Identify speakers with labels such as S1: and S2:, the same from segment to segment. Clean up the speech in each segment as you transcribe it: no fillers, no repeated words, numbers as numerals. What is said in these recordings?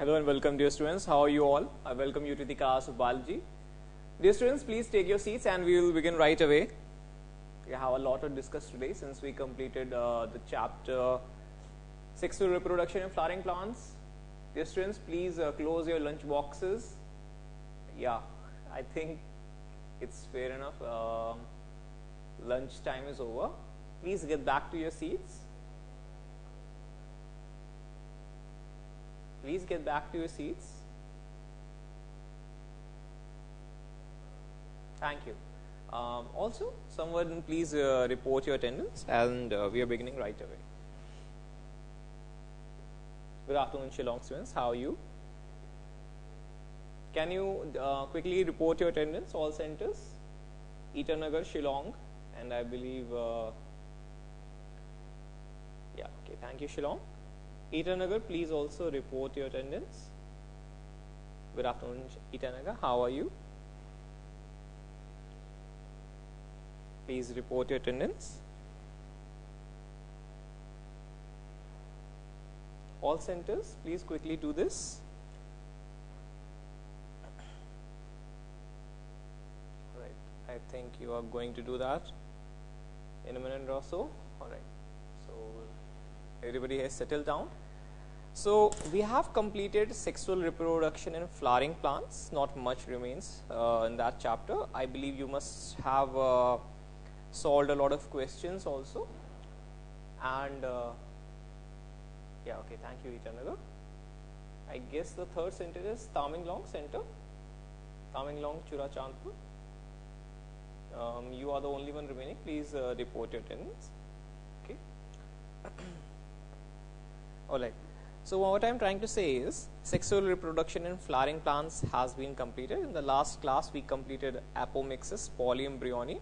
S1: Hello and welcome, dear students. How are you all? I welcome you to the class of biology. Dear students, please take your seats and we will begin right away. We have a lot to discuss today since we completed the chapter sexual reproduction in flowering plants. Dear students, please close your lunch boxes. Yeah, I think it's fair enough. Lunch time is over. Please get back to your seats. Please get back to your seats. Thank you. Also, someone please report your attendance, and we are beginning right away. Good afternoon, Shillong students. How are you? Can you quickly report your attendance? All centers, Itanagar, Shillong, and I believe, yeah, okay. Thank you, Shillong. Itanagar, please also report your attendance. Good afternoon, Itanagar. How are you? Please report your attendance. All centers, please quickly do this. All right, I think you are going to do that in a minute or so. All right, so everybody has settled down. So we have completed sexual reproduction in flowering plants. Not much remains in that chapter. I believe you must have solved a lot of questions also. And yeah, okay, thank you, Itanagar. I guess the third center is Tamenglong Center, Tamenglong, Churachandpur. You are the only one remaining. Please report your attendance. Okay. All right. So what I am trying to say is sexual reproduction in flowering plants has been completed. In the last class we completed apomixis, polyembryony.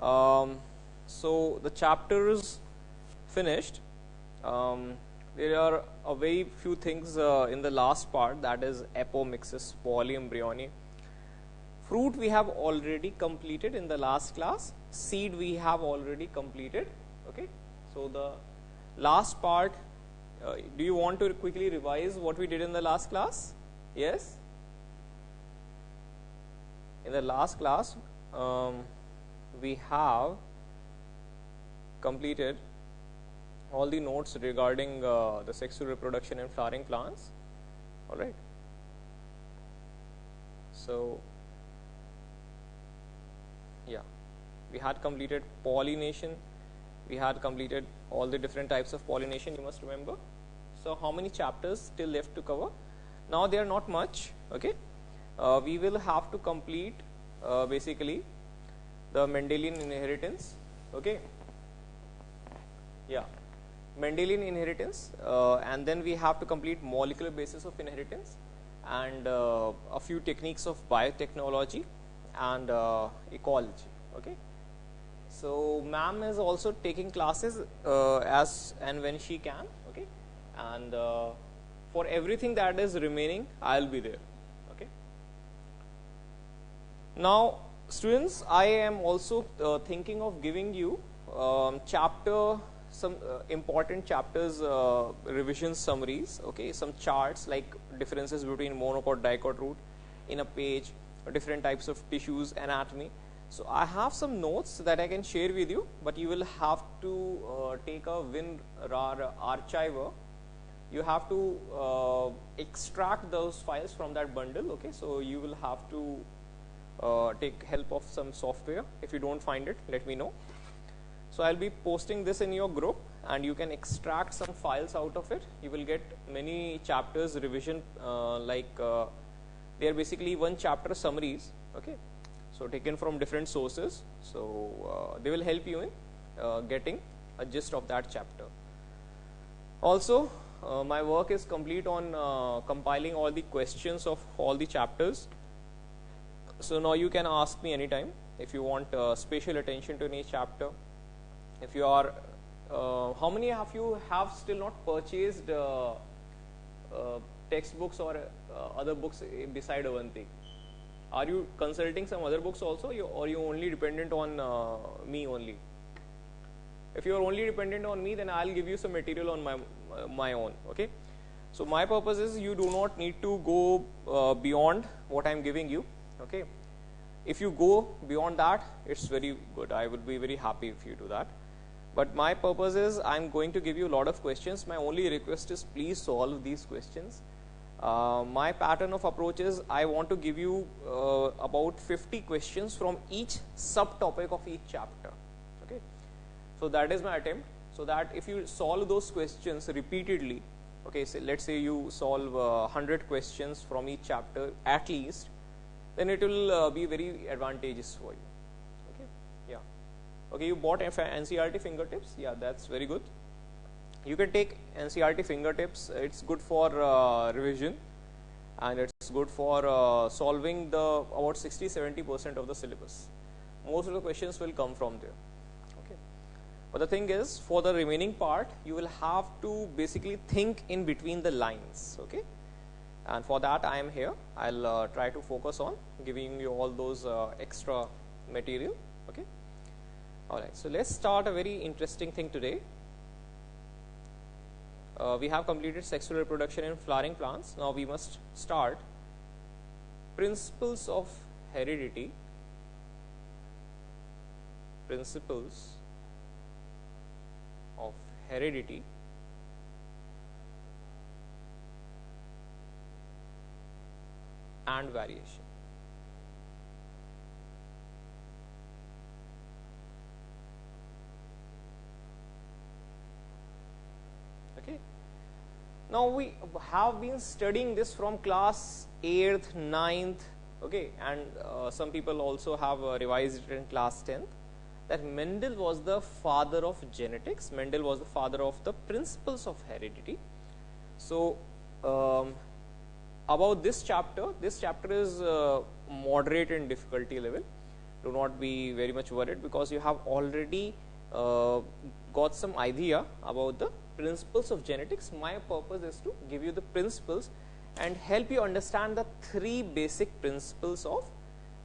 S1: So the chapter is finished. There are a very few things in the last part, that is apomixis, polyembryony. Fruit we have already completed in the last class. Seed we have already completed. Okay. So the last part. Do you want to quickly revise what we did in the last class? Yes? In the last class, we have completed all the notes regarding the sexual reproduction in flowering plants. All right. So, yeah, we had completed pollination. We had completed all the different types of pollination, you must remember. So how many chapters still left to cover? Now they are not much. Okay, we will have to complete basically the Mendelian inheritance. Okay, yeah, Mendelian inheritance, and then we have to complete molecular basis of inheritance and a few techniques of biotechnology and ecology. Okay. So ma'am is also taking classes as and when she can. Okay, and for everything that is remaining, I'll be there. Okay. Now, students, I am also thinking of giving you some important chapters revision summaries. Okay, some charts like differences between monocot, dicot root in a page, different types of tissues, anatomy. So I have some notes that I can share with you, but you will have to take a WinRAR archiver. You have to extract those files from that bundle. Okay, so you will have to take help of some software. If you don't find it, let me know. So I'll be posting this in your group, and you can extract some files out of it. You will get many chapters revision, they are basically one chapter summaries. Okay. So taken from different sources, so they will help you in getting a gist of that chapter. Also, my work is complete on compiling all the questions of all the chapters. So now you can ask me anytime if you want special attention to any chapter. If you are, how many of you have still not purchased textbooks or other books beside Avanti? Are you consulting some other books also, or you only dependent on me only? If you are only dependent on me, then I'll give you some material on my own. Okay, So my purpose is you do not need to go beyond what I am giving you. Okay. If you go beyond that, it's very good. I would be very happy if you do that. But my purpose is I'm going to give you a lot of questions. My only request is please solve these questions. My pattern of approach is I want to give you about 50 questions from each subtopic of each chapter. Okay. So that is my attempt. So that if you solve those questions repeatedly, okay, so let's say you solve 100 questions from each chapter at least, then it will be very advantageous for you. Okay. Yeah. Okay, you bought NCERT fingertips. Yeah, that's very good. You can take NCERT fingertips. It's good for revision, and it's good for solving the about 60-70% of the syllabus. Most of the questions will come from there. Okay. But the thing is, for the remaining part, you will have to basically think in between the lines. Okay. And for that, I am here. I'll try to focus on giving you all those extra material. Okay. All right. So let's start a very interesting thing today. We have completed sexual reproduction in flowering plants. Now we must start principles of heredity. Principles of heredity and variation. Okay. Now we have been studying this from class 8th, 9th, okay, and some people also have revised it in class 10th, that Mendel was the father of genetics. Mendel was the father of the principles of heredity. So about this chapter is moderate in difficulty level. Do not be very much worried, because you have already got some idea about the principles of genetics. My purpose is to give you the principles and help you understand the 3 basic principles of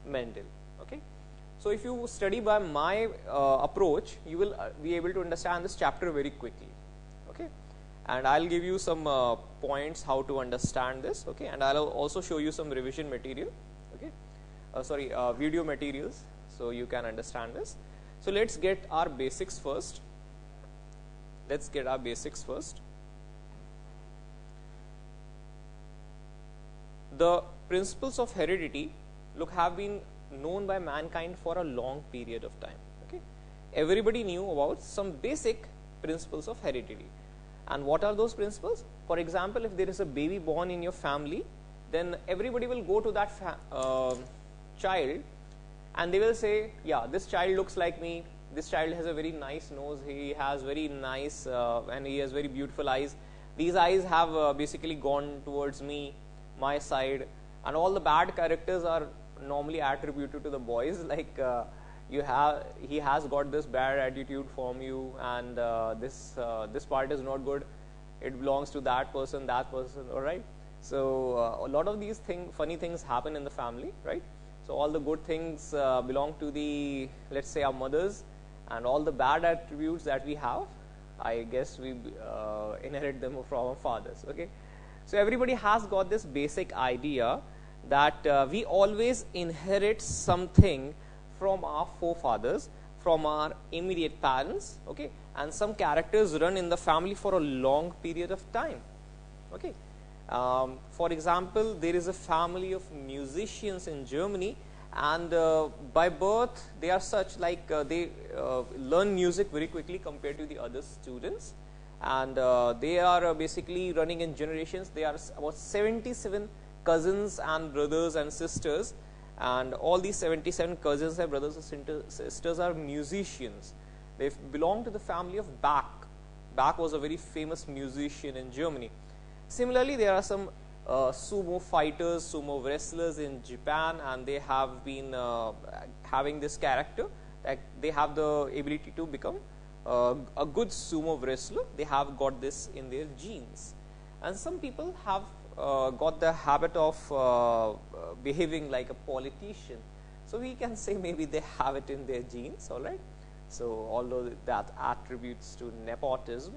S1: Mendel. Okay. So if you study by my approach, you will be able to understand this chapter very quickly. Okay. And I'll give you some points how to understand this. Okay. And I'll also show you some revision material. Okay. Video materials, so you can understand this. So let's get our basics first. The principles of heredity, look, have been known by mankind for a long period of time. Okay. Everybody knew about some basic principles of heredity. And what are those principles? For example, if there is a baby born in your family, then everybody will go to that child and they will say, yeah, this child looks like me. This child has a very nice nose. He has very nice and he has very beautiful eyes. These eyes have basically gone towards me, my side, and all the bad characters are normally attributed to the boys. Like he has got this bad attitude from you, and this part is not good. It belongs to that person. All right. So a lot of these funny things happen in the family, right? So all the good things belong to the, let's say, our mothers, and all the bad attributes that we have, I guess we inherit them from our fathers. Okay. So everybody has got this basic idea that we always inherit something from our forefathers, from our immediate parents, okay, and some characters run in the family for a long period of time. Okay. For example, there is a family of musicians in Germany, and by birth they are such, like they learn music very quickly compared to the other students, and they are basically running in generations. They are about 77 cousins and brothers and sisters, and all these 77 cousins and brothers and sisters are musicians. They belong to the family of Bach. Bach was a very famous musician in Germany. Similarly, there are some sumo fighters, sumo wrestlers in Japan, and they have been having this character that they have the ability to become a good sumo wrestler. They have got this in their genes. And some people have got the habit of behaving like a politician. So we can say maybe they have it in their genes, all right. So although that attributes to nepotism,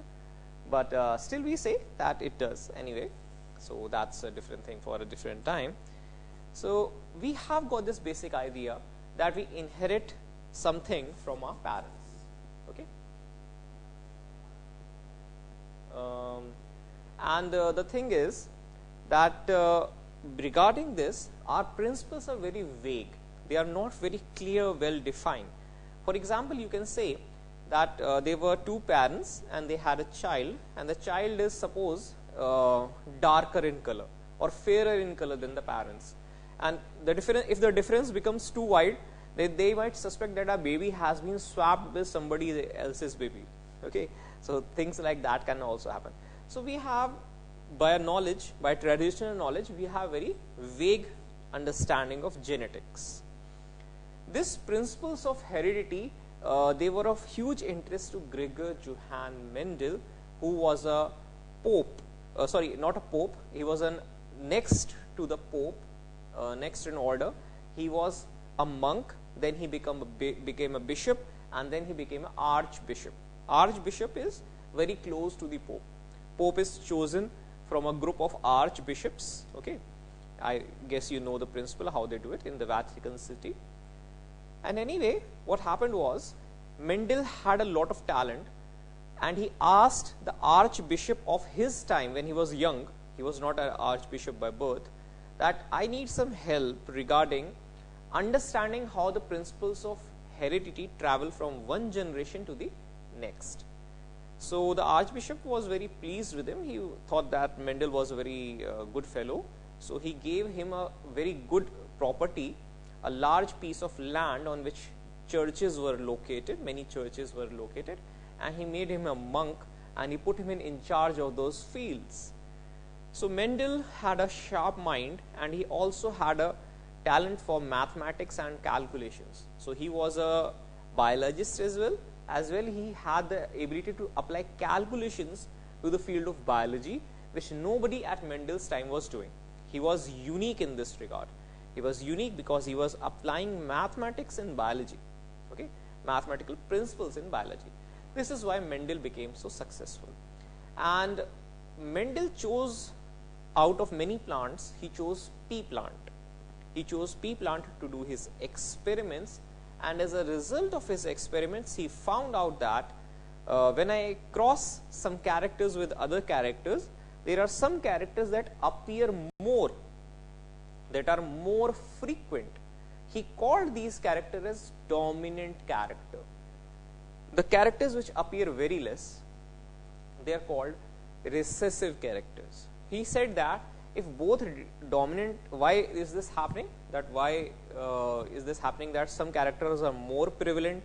S1: but still we say that it does anyway. So that's a different thing for a different time. So we have got this basic idea that we inherit something from our parents. Okay. And the thing is that regarding this, our principles are very vague. They are not very clear, well defined. For example, you can say that there were two parents and they had a child, and the child is suppose darker in color or fairer in color than the parents. And the difference, if the difference becomes too wide, they might suspect that a baby has been swapped with somebody else's baby. Okay, so things like that can also happen. So we have, by knowledge, by traditional knowledge, we have very vague understanding of genetics. These principles of heredity, they were of huge interest to Gregor Johann Mendel, who was a pope. Sorry, not a pope. He was next to the pope, next in order. He was a monk. Then he became a bishop, and then he became an archbishop. Archbishop is very close to the pope. Pope is chosen from a group of archbishops. Okay, I guess you know the principle how they do it in the Vatican City. And anyway, what happened was Mendel had a lot of talent, and he asked the archbishop of his time when he was young. He was not an archbishop by birth. That I need some help regarding understanding how the principles of heredity travel from one generation to the next. So the archbishop was very pleased with him. He thought that Mendel was a very good fellow. So he gave him a very good property, a large piece of land on which churches were located, many churches were located, and he made him a monk and he put him in charge of those fields. So Mendel had a sharp mind, and he also had a talent for mathematics and calculations. So he was a biologist as well. He had the ability to apply calculations to the field of biology, which nobody at Mendel's time was doing. He was unique in this regard. He was unique because he was applying mathematics in biology, okay, mathematical principles in biology. This is why Mendel became so successful. And Mendel chose, out of many plants, he chose pea plant. He chose pea plant to do his experiments, and as a result of his experiments, he found out that when I cross some characters with other characters, there are some characters that appear more, that are more frequent. He called these characters as dominant character. The characters which appear very less, they are called recessive characters. He said that if both dominant, why is this happening? That why is this happening? That some characters are more prevalent,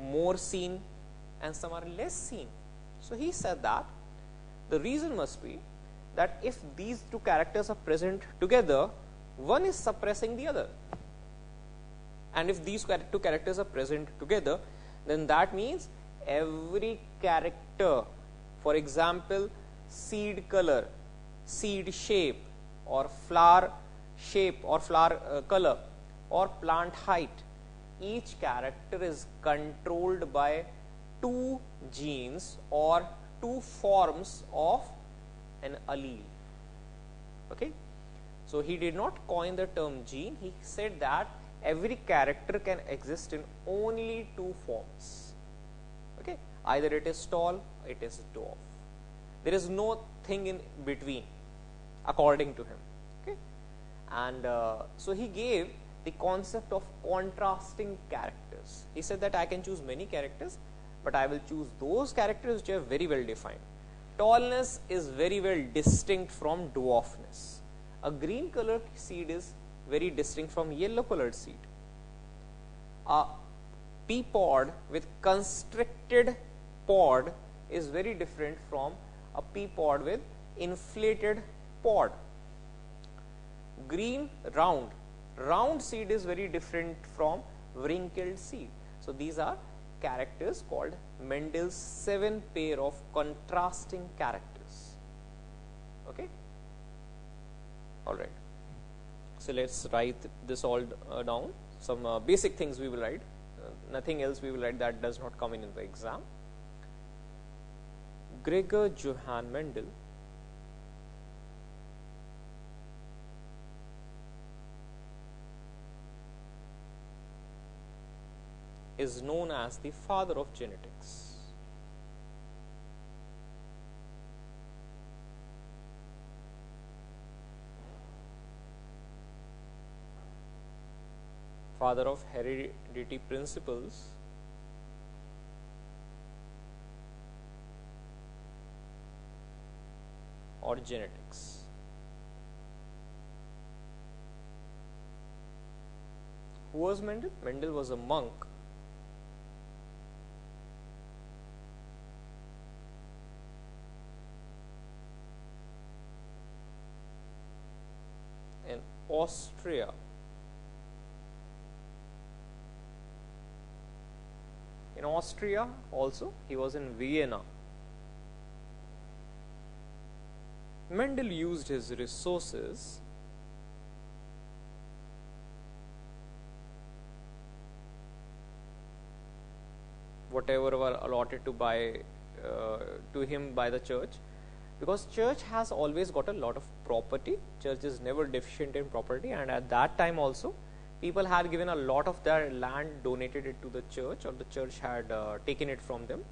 S1: more seen, and some are less seen. So he said that the reason must be that if these two characters are present together, one is suppressing the other. And if these two characters are present together, then that means every character, for example, seed color, seed shape, or flower shape, or flower color, or plant height, each character is controlled by two genes or two forms of an allele. Okay, so he did not coin the term gene. He said that every character can exist in only two forms. Okay, either it is tall, or it is dwarf. There is no thing in between, according to him. Okay, and so he gave the concept of contrasting characters. He said that I can choose many characters, but I will choose those characters which are very well defined. Tallness is very well distinct from dwarfness. A green colored seed is very distinct from yellow colored seed. A pea pod with constricted pod is very different from a pea pod with inflated pod. Green round seed is very different from wrinkled seed. So these are characters called Mendel's 7 pair of contrasting characters. Okay, all right. So let's write this all down. Some basic things we will write. Nothing else we will write that does not come in the exam. Gregor Johann Mendel is known as the father of genetics. Father of heredity principles or genetics. Who was Mendel? Mendel was a monk in Austria. In Austria also, he was in Vienna. Mendel used his resources whatever were allotted to him by the church, because church has always got a lot of property. Church is never deficient in property, and at that time also people had given a lot of their land, donated it to the church, or the church had taken it from them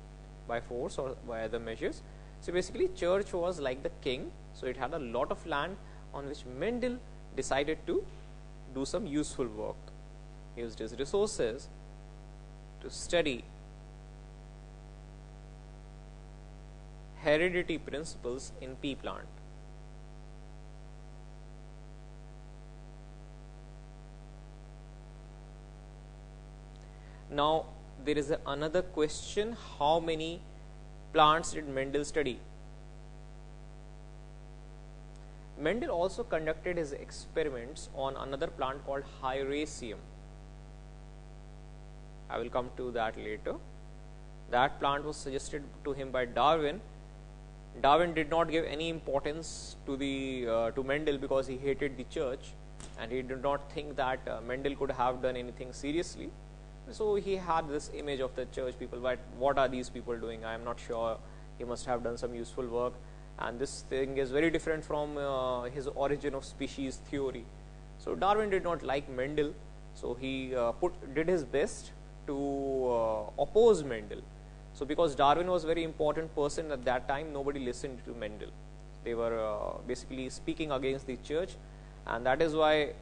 S1: by force or by other measures. So basically church was like the king, so it had a lot of land on which Mendel decided to do some useful work. He used his resources to study heredity principles in pea plant. Now there is another question: how many plants did Mendel study? Mendel also conducted his experiments on another plant called Hieracium. I will come to that later. That plant was suggested to him by Darwin. Darwin did not give any importance to Mendel because he hated the church, and he did not think that Mendel could have done anything seriously. So he had this image of the church people. What are these people doing? I am not sure. He must have done some useful work, and this thing is very different from his origin of species theory. So Darwin did not like Mendel. So he did his best to oppose Mendel. So because Darwin was a very important person at that time, nobody listened to Mendel. They were basically speaking against the church, and that is why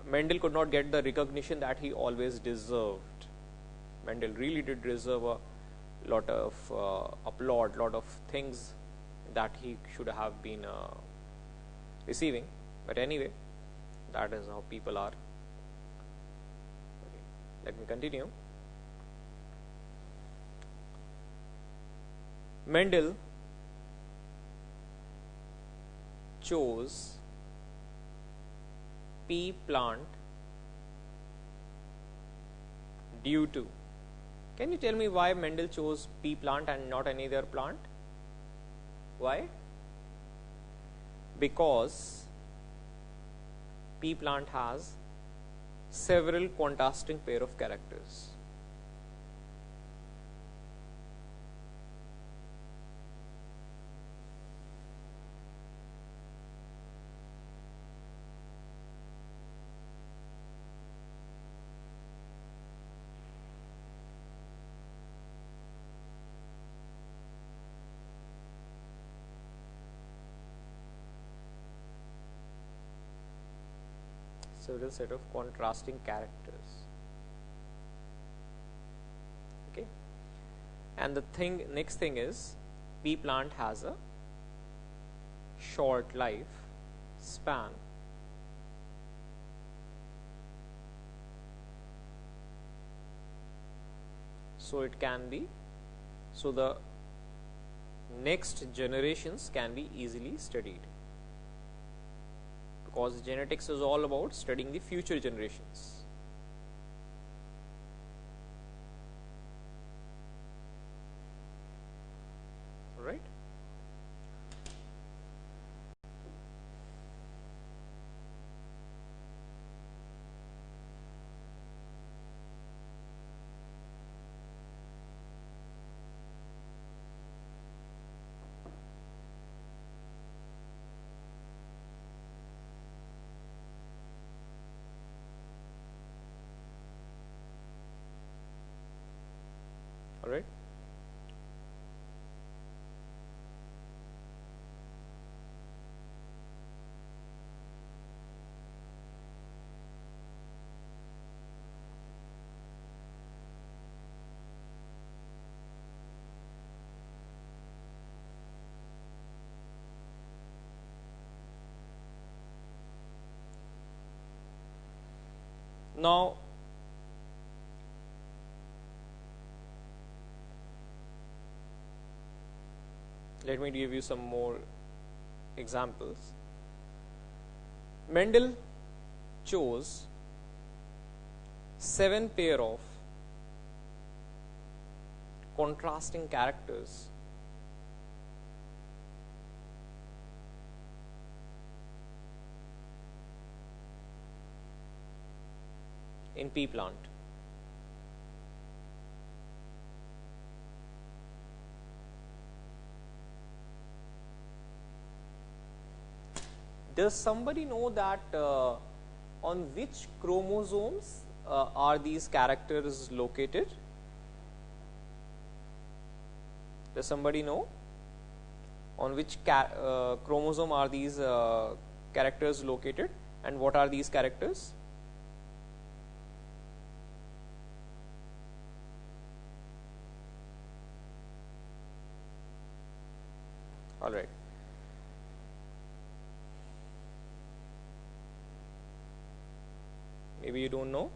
S1: Mendel could not get the recognition that he always deserved. Mendel really did deserve a lot of applaud, lot of things that he should have been receiving. But anyway, that is how people are. Okay, let me continue. Mendel chose pea plant due to. Can you tell me why Mendel chose pea plant and not any other plant? Why? Because pea plant has several contrasting pair of characters. Several set of contrasting characters. Okay, and the next thing is, pea plant has a short life span. So it can be, so the next generations can be easily studied, because genetics is all about studying the future generations. Right? All right. Now, let me give you some more examples. Mendel chose 7 pair of contrasting characters in pea plant. Does somebody know that on which chromosomes are these characters located? Does somebody know on which chromosome are these characters located, and what are these characters? All right. Maybe you don't know.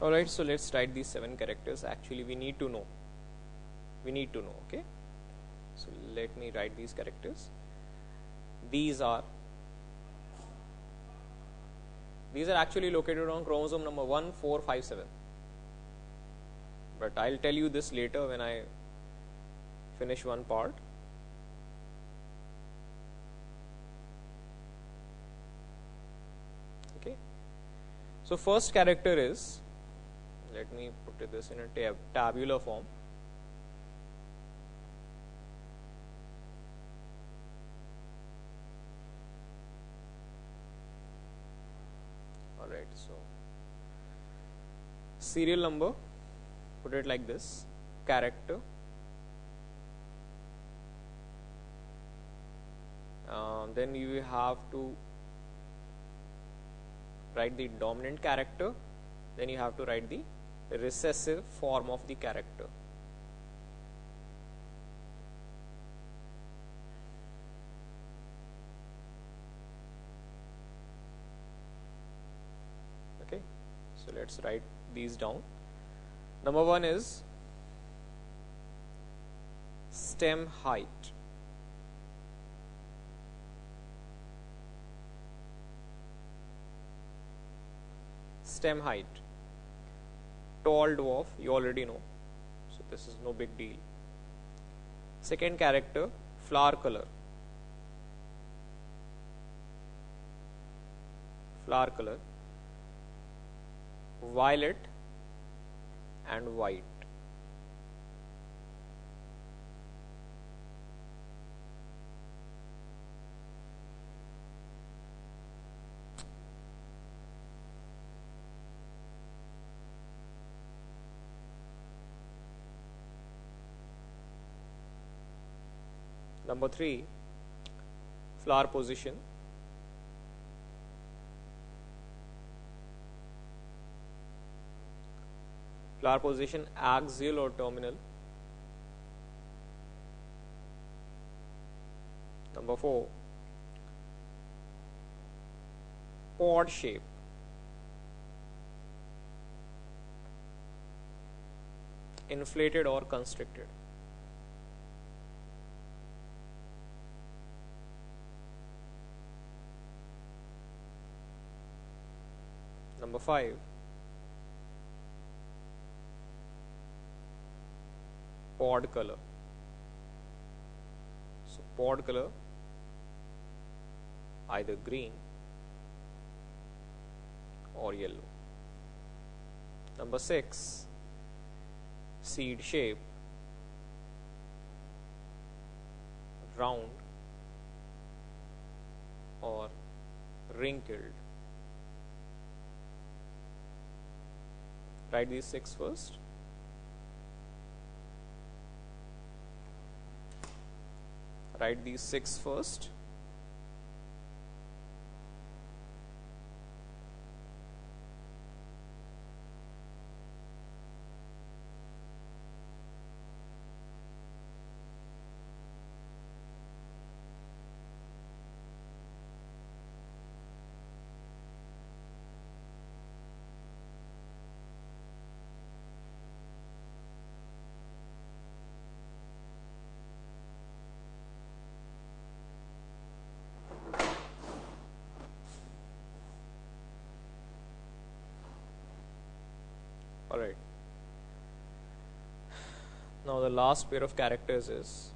S1: All right, so let's write these 7 characters. Actually, we need to know. Okay. So let me write these characters. These are actually located on chromosome number 1, 4, 5, 7. But I'll tell you this later when I finish one part. Okay. So first character is, let me put this in a tabular form. All right, so serial number, put it like this, character, then you have to write the dominant character, then you have to write the recessive form of the character. Okay, so let's write these down. Number 1 is stem height. Stem height. Tall dwarf, you already know, so this is no big deal. Second character, flower color. Flower color, violet and white. Number 3, flower position. Flower position, axial or terminal. Number 4, pod shape. Inflated or constricted. Number 5, pod color. So pod color, either green or yellow. Number 6, seed shape. round or wrinkled. Write these 6 first. Write these 6 first. Alright. Now the last pair of characters is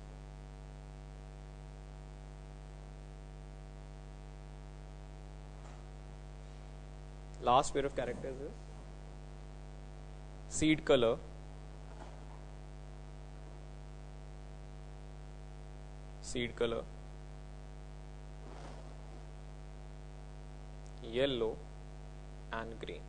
S1: seed color, yellow and green.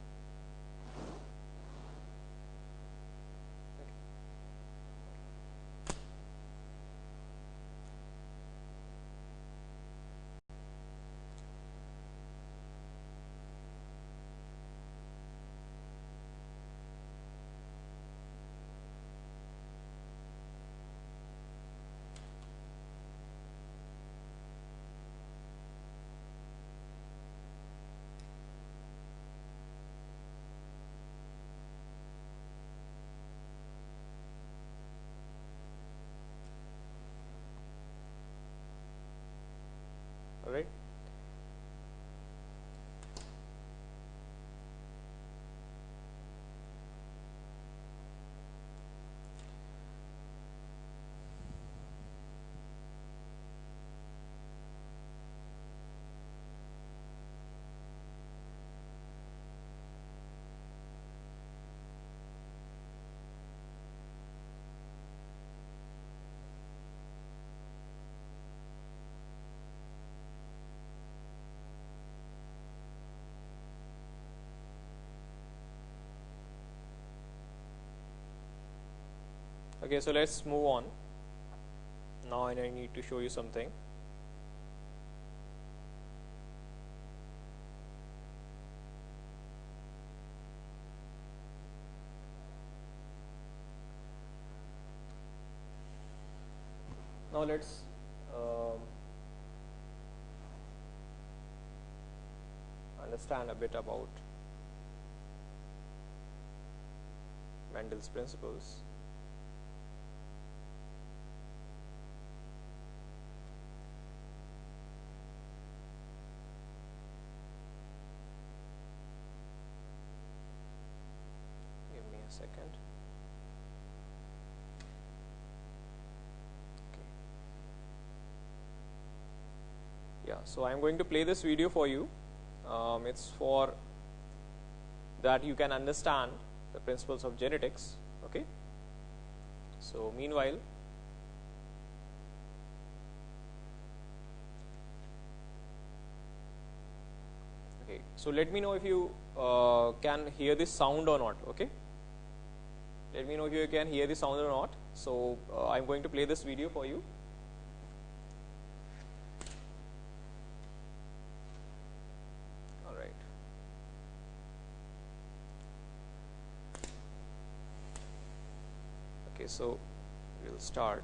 S1: Alright. Okay, so let's move on. Now I need to show you something. Now let's understand a bit about Mendel's principles. Give me a second. Okay. Yeah, so I'm going to play this video for you. It's for that you can understand the principles of genetics. Okay. So meanwhile, okay. So let me know if you can hear this sound or not. Okay. Let me know if you can hear the sound or not. So I'm going to play this video for you. All right. Okay, so we'll start.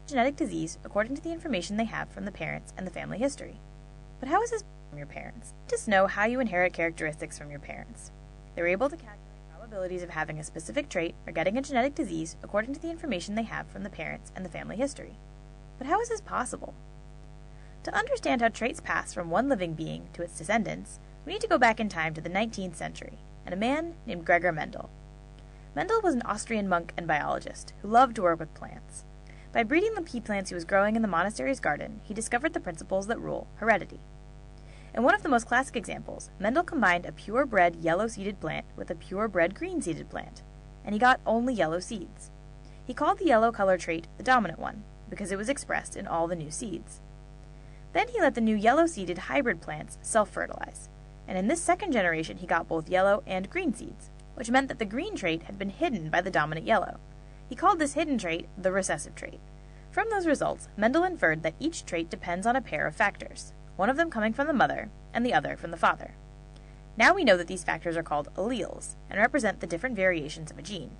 S2: genetic disease according to the information they have from the parents and the family history. But how is this from your parents? Just know how you inherit characteristics from your parents. They're able to calculate probabilities of having a specific trait or getting a genetic disease according to the information they have from the parents and the family history. But how is this possible? To understand how traits pass from one living being to its descendants, we need to go back in time to the 19th century and a man named Gregor Mendel. Mendel was an Austrian monk and biologist who loved to work with plants. By breeding the pea plants he was growing in the monastery's garden, he discovered the principles that rule heredity. In one of the most classic examples, Mendel combined a purebred yellow-seeded plant with a purebred green-seeded plant, and he got only yellow seeds. He called the yellow color trait the dominant one, because it was expressed in all the new seeds. Then he let the new yellow-seeded hybrid plants self-fertilize, and in this second generation he got both yellow and green seeds, which meant that the green trait had been hidden by the dominant yellow. He called this hidden trait the recessive trait. From those results, Mendel inferred that each trait depends on a pair of factors, one of them coming from the mother and the other from the father. Now we know that these factors are called alleles and represent the different variations of a gene.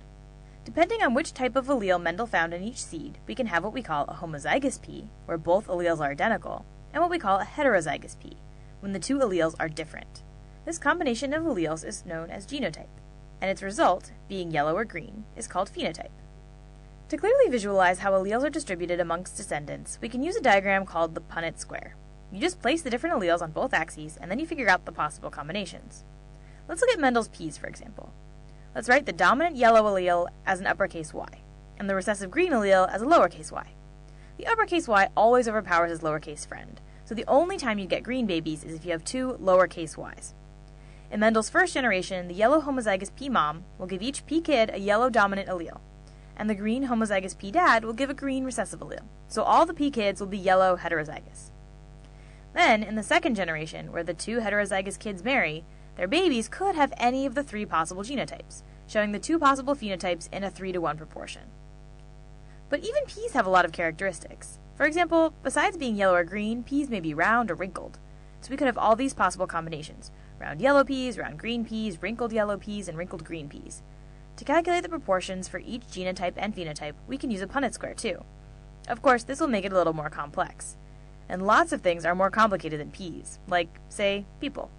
S2: Depending on which type of allele Mendel found in each seed, we can have what we call a homozygous pea, where both alleles are identical, and what we call a heterozygous pea, when the two alleles are different. This combination of alleles is known as genotype, and its result, being yellow or green, is called phenotype. To clearly visualize how alleles are distributed amongst descendants, we can use a diagram called the Punnett square. You just place the different alleles on both axes, and then you figure out the possible combinations. Let's look at Mendel's peas, for example. Let's write the dominant yellow allele as an uppercase y, and the recessive green allele as a lowercase y. The uppercase y always overpowers its lowercase friend, so the only time you get green babies is if you have two lowercase y's. In Mendel's first generation, the yellow homozygous pea mom will give each pea kid a yellow dominant allele, and the green homozygous pea dad will give a green recessive allele, so all the pea kids will be yellow heterozygous. Then, in the second generation, where the two heterozygous kids marry, their babies could have any of the three possible genotypes, showing the two possible phenotypes in a 3-to-1 proportion. But even peas have a lot of characteristics. For example, besides being yellow or green, peas may be round or wrinkled. So we could have all these possible combinations: round yellow peas, round green peas, wrinkled yellow peas, and wrinkled green peas. To calculate the proportions for each genotype and phenotype, we can use a Punnett square too. Of course, this will make it a little more complex. And lots of things are more complicated than peas, like, say, people.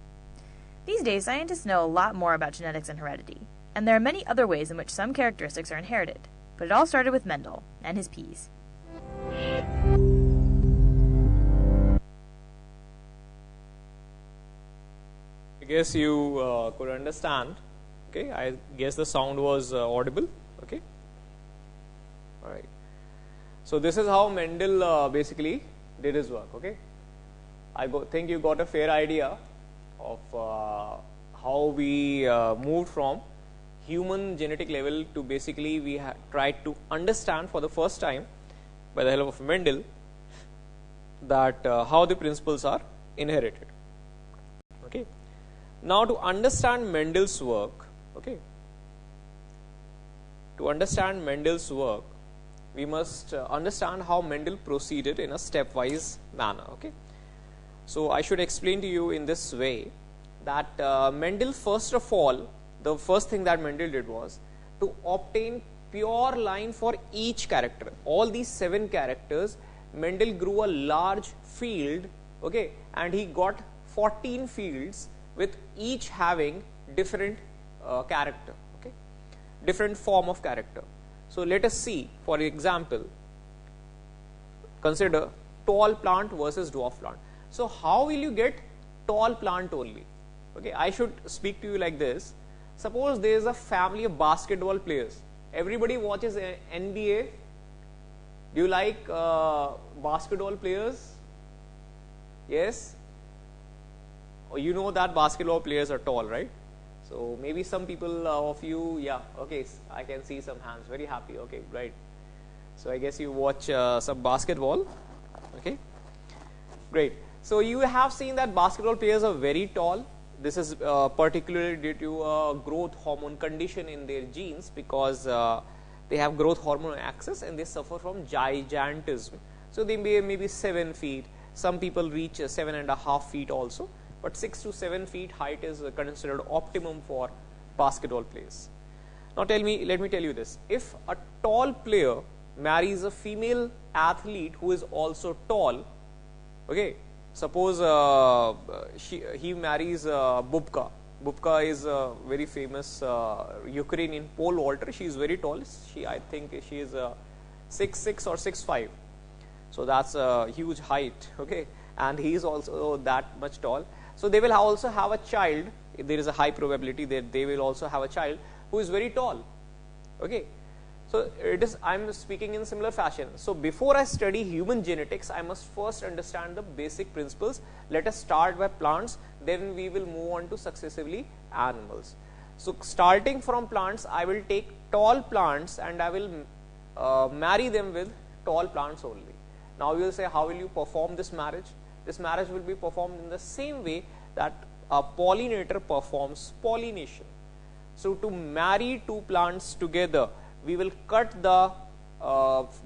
S2: These days, scientists know a lot more about genetics and heredity, and there are many other ways in which some characteristics are inherited, but it all started with Mendel and his peas.
S1: I guess you could understand. Okay, I guess the sound was audible. Okay, all right. So this is how Mendel basically did his work. Okay, I think you got a fair idea of how we moved from human genetic level to basically we tried to understand for the first time by the help of Mendel that how the principles are inherited. Okay, now to understand Mendel's work, okay, to understand Mendel's work, we must understand how Mendel proceeded in a stepwise manner. Okay, so I should explain to you in this way that Mendel, first of all, the first thing that Mendel did was to obtain pure line for each character. All these 7 characters, Mendel grew a large field, okay, and he got 14 fields with each having different character, okay, different form of character. So let us see, for example, consider tall plant versus dwarf plant. So how will you get tall plant only? Okay, I should speak to you like this. Suppose there is a family of basketball players. Everybody watches NBA. Do you like basketball players? Yes? Or you know that basketball players are tall, right? So maybe some people of you, yeah, okay, I can see some hands, very happy, okay, right. So I guess you watch some basketball, okay, great. So you have seen that basketball players are very tall. This is particularly due to a growth hormone condition in their genes, because they have growth hormone access and they suffer from gigantism. So they may maybe 7 feet, some people reach 7.5 feet also. But 6 to 7 feet height is considered optimum for basketball players. Now let me tell you this: if a tall player marries a female athlete who is also tall, okay, suppose he marries Bubka. Bubka is a very famous Ukrainian pole vaulter. She is very tall. I think she is 6'6" or 6'5". So that's a huge height, okay, and he is also that much tall. So they will also have a child. There is a high probability that they will also have a child who is very tall, okay. So it is, I am speaking in similar fashion. So before I study human genetics, I must first understand the basic principles. Let us start by plants, then we will move on to successively animals. So starting from plants, I will take tall plants and I will marry them with tall plants only. Now you will say, how will you perform this marriage? This marriage will be performed in the same way that a pollinator performs pollination. So to marry two plants together, we will cut the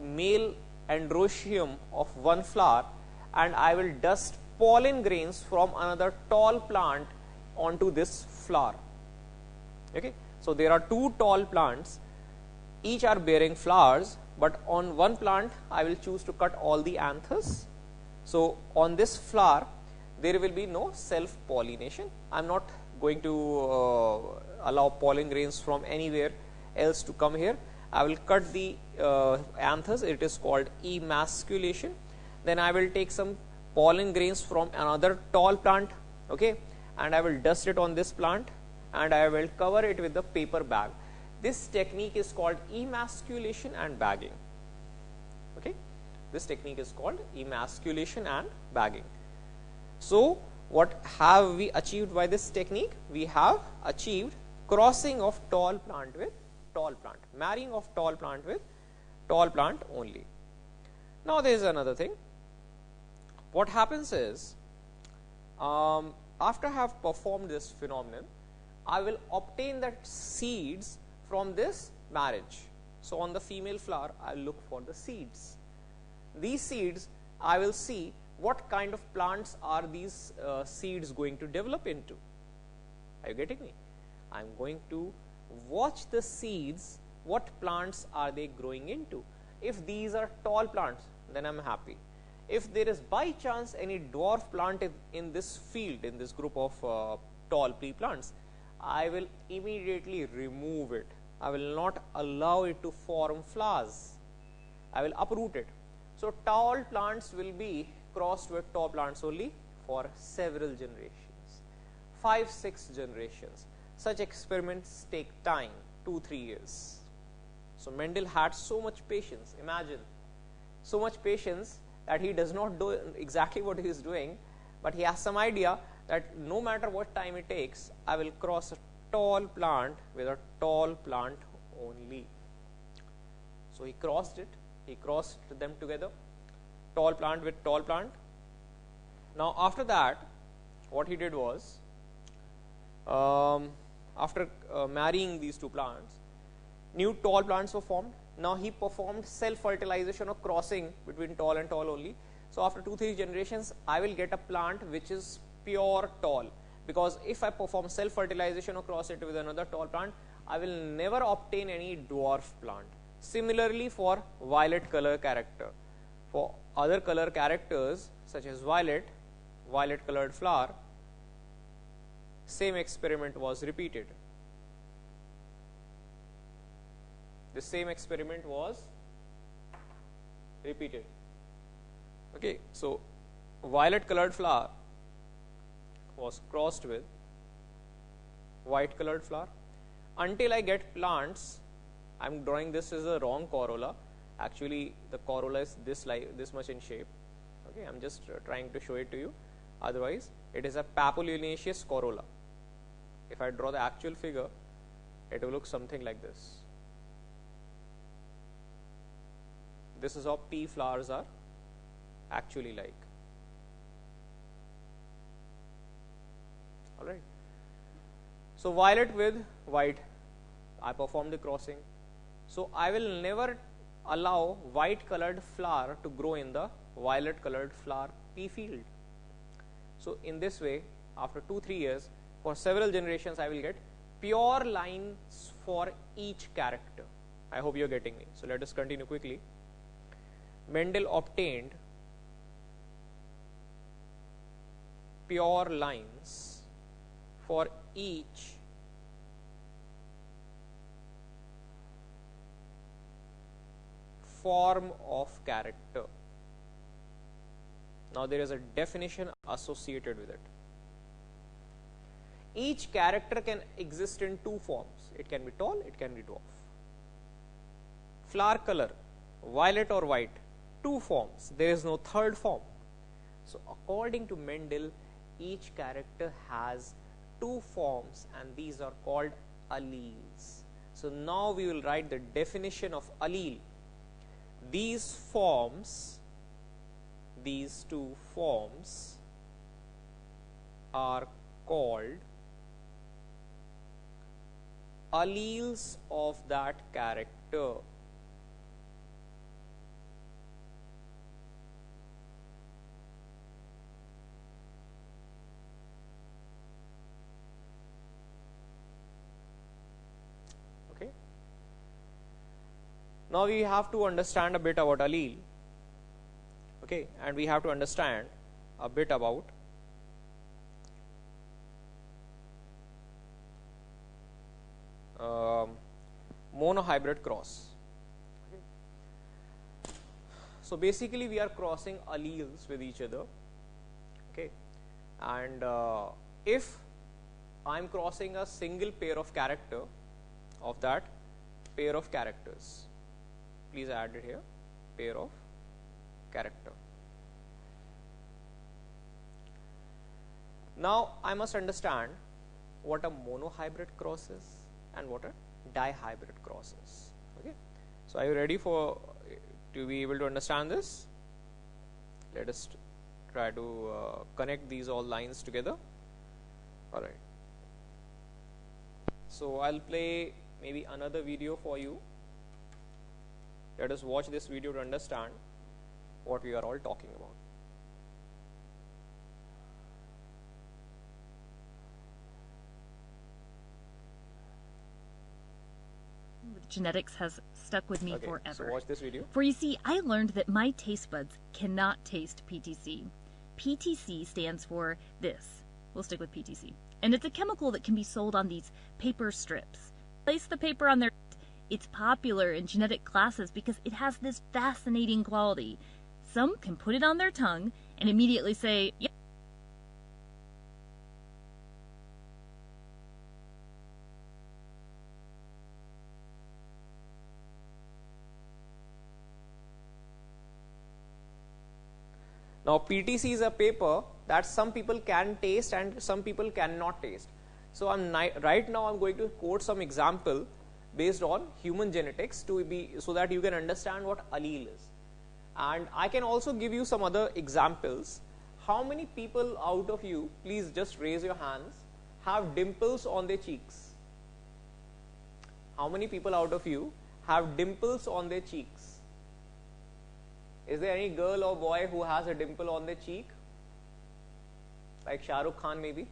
S1: male androecium of one flower and I will dust pollen grains from another tall plant onto this flower, okay. So there are two tall plants, each are bearing flowers, but on one plant I will choose to cut all the anthers. So on this flower there will be no self pollination. I am not going to allow pollen grains from anywhere else to come here. I will cut the anthers, it is called emasculation. Then I will take some pollen grains from another tall plant, okay, and I will dust it on this plant and I will cover it with the paper bag. This technique is called emasculation and bagging, okay. This technique is called emasculation and bagging. So what have we achieved by this technique? We have achieved crossing of tall plant with tall plant, marrying of tall plant with tall plant only. Now there is another thing. What happens is, after I have performed this phenomenon, I will obtain the seeds from this marriage. So on the female flower, I will look for the seeds. These seeds, I will see what kind of plants are these seeds going to develop into. Are you getting me? I am going to watch the seeds, what plants are they growing into. If these are tall plants, then I am happy. If there is by chance any dwarf plant in this field, in this group of tall pea plants, I will immediately remove it. I will not allow it to form flowers. I will uproot it. So tall plants will be crossed with tall plants only for several generations, 5-6 generations. Such experiments take time, 2-3 years. So Mendel had so much patience, imagine, so much patience that he does not do exactly what he is doing, but he has some idea that no matter what time it takes, I will cross a tall plant with a tall plant only. So he crossed it, he crossed them together, tall plant with tall plant. Now after that, what he did was, after marrying these two plants, new tall plants were formed. Now he performed self-fertilization or crossing between tall and tall only. So after 2-3 generations, I will get a plant which is pure tall, because if I perform self-fertilization or cross it with another tall plant, I will never obtain any dwarf plant. Similarly for violet color character. For other color characters such as violet colored flower, same experiment was repeated. The same experiment was repeated. Okay, so violet colored flower was crossed with white colored flower until I get plants. I am drawing this as a wrong corolla. Actually, the corolla is this much in shape. Okay, I am just trying to show it to you. Otherwise, it is a papilionaceous corolla. If I draw the actual figure, it will look something like this. This is how pea flowers are actually like. Alright. So violet with white, I perform the crossing. So I will never allow white colored flower to grow in the violet colored flower pea field. So in this way, after 2-3 years, for several generations, I will get pure lines for each character. I hope you are getting me. So let us continue quickly. Mendel obtained pure lines for each form of character. Now there is a definition associated with it. Each character can exist in two forms. It can be tall, it can be dwarf. Flower color, violet or white, two forms. There is no third form. So according to Mendel, each character has two forms, and these are called alleles. So now we will write the definition of allele. These forms, these two forms are called alleles of that character. Okay. Now we have to understand a bit about allele. Okay, and we have to understand a bit about monohybrid cross. Okay. So basically we are crossing alleles with each other. Okay, and if I am crossing a single pair of character of that pair of characters, please add it here, pair of character. Now I must understand what a monohybrid cross is and what a dihybrid cross is. Okay, so are you ready for to be able to understand this? Let us try to connect these all lines together. All right. So I'll play maybe another video for you. Let us watch this video to understand what we are all talking about.
S3: Genetics has stuck with me forever.
S1: So watch this video.
S3: For you see, I learned that my taste buds cannot taste PTC. PTC stands for this. We'll stick with PTC. And it's a chemical that can be sold on these paper strips. Place the paper on their... It's popular in genetic classes because it has this fascinating quality. Some can put it on their tongue and immediately say, yep.
S1: Now PTC is a paper that some people can taste and some people cannot taste. So right now I'm going to quote some example based on human genetics so that you can understand what allele is. And I can also give you some other examples. How many people out of you, please just raise your hands, have dimples on their cheeks? How many people out of you have dimples on their cheeks? Is there any girl or boy who has a dimple on their cheek? Like Shah Rukh Khan maybe?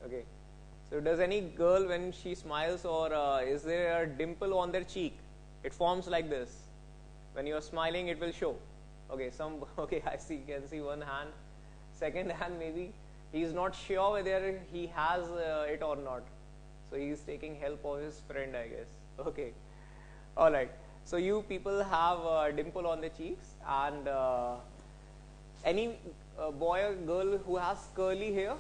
S1: Okay. So does any girl, when she smiles, or is there a dimple on their cheek? It forms like this. When you are smiling, it will show. Okay, okay, I see, can see one hand. Second hand maybe. He is not sure whether he has it or not. So he is taking help of his friend, I guess. Okay. Alright. So you people have a dimple on the cheeks, and any boy or girl who has curly hair?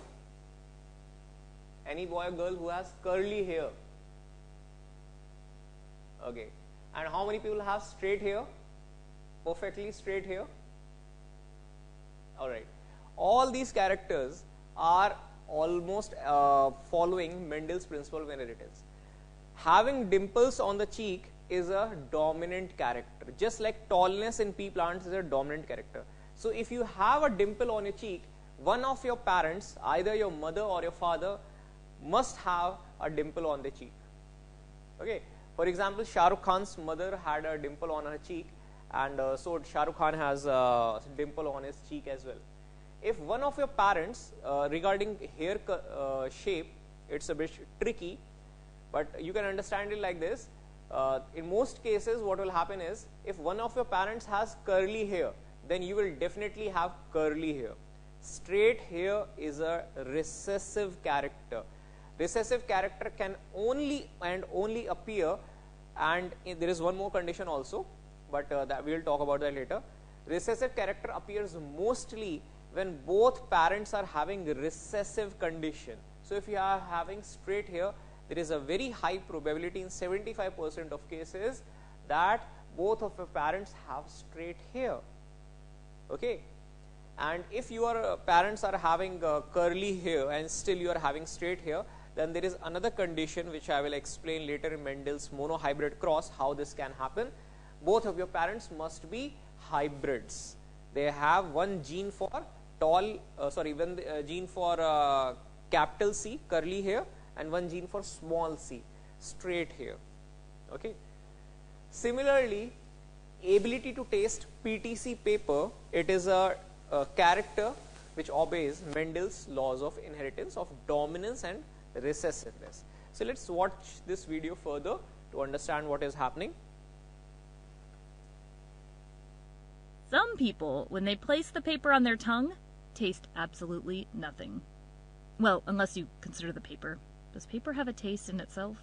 S1: Any boy or girl who has curly hair? Okay. And how many people have straight hair? Perfectly straight hair? Alright. All these characters are almost following Mendel's principle of inheritance. Having dimples on the cheek is a dominant character, just like tallness in pea plants is a dominant character. So if you have a dimple on your cheek, one of your parents, either your mother or your father, must have a dimple on the cheek. Okay. For example, Shah Rukh Khan's mother had a dimple on her cheek, and so Shah Rukh Khan has a dimple on his cheek as well. If one of your parents, regarding hair shape, it's a bit tricky, but you can understand it like this. In most cases what will happen is, if one of your parents has curly hair, then you will definitely have curly hair. Straight hair is a recessive character. Recessive character can only and only appear, and there is one more condition also, but that we will talk about that later. Recessive character appears mostly when both parents are having recessive condition. So if you are having straight hair, there is a very high probability in 75% of cases that both of your parents have straight hair. Okay, and if your parents are having curly hair and still you are having straight hair, then there is another condition which I will explain later in Mendel's monohybrid cross, how this can happen. Both of your parents must be hybrids. They have one gene for gene for capital C, curly hair, and one gene for small c, straight hair. Okay. Similarly, ability to taste PTC paper, it is a character which obeys Mendel's laws of inheritance of dominance and recessiveness. So let's watch this video further to understand what is happening.
S3: Some people, when they place the paper on their tongue, taste absolutely nothing. Well, unless you consider the paper. Does paper have a taste in itself?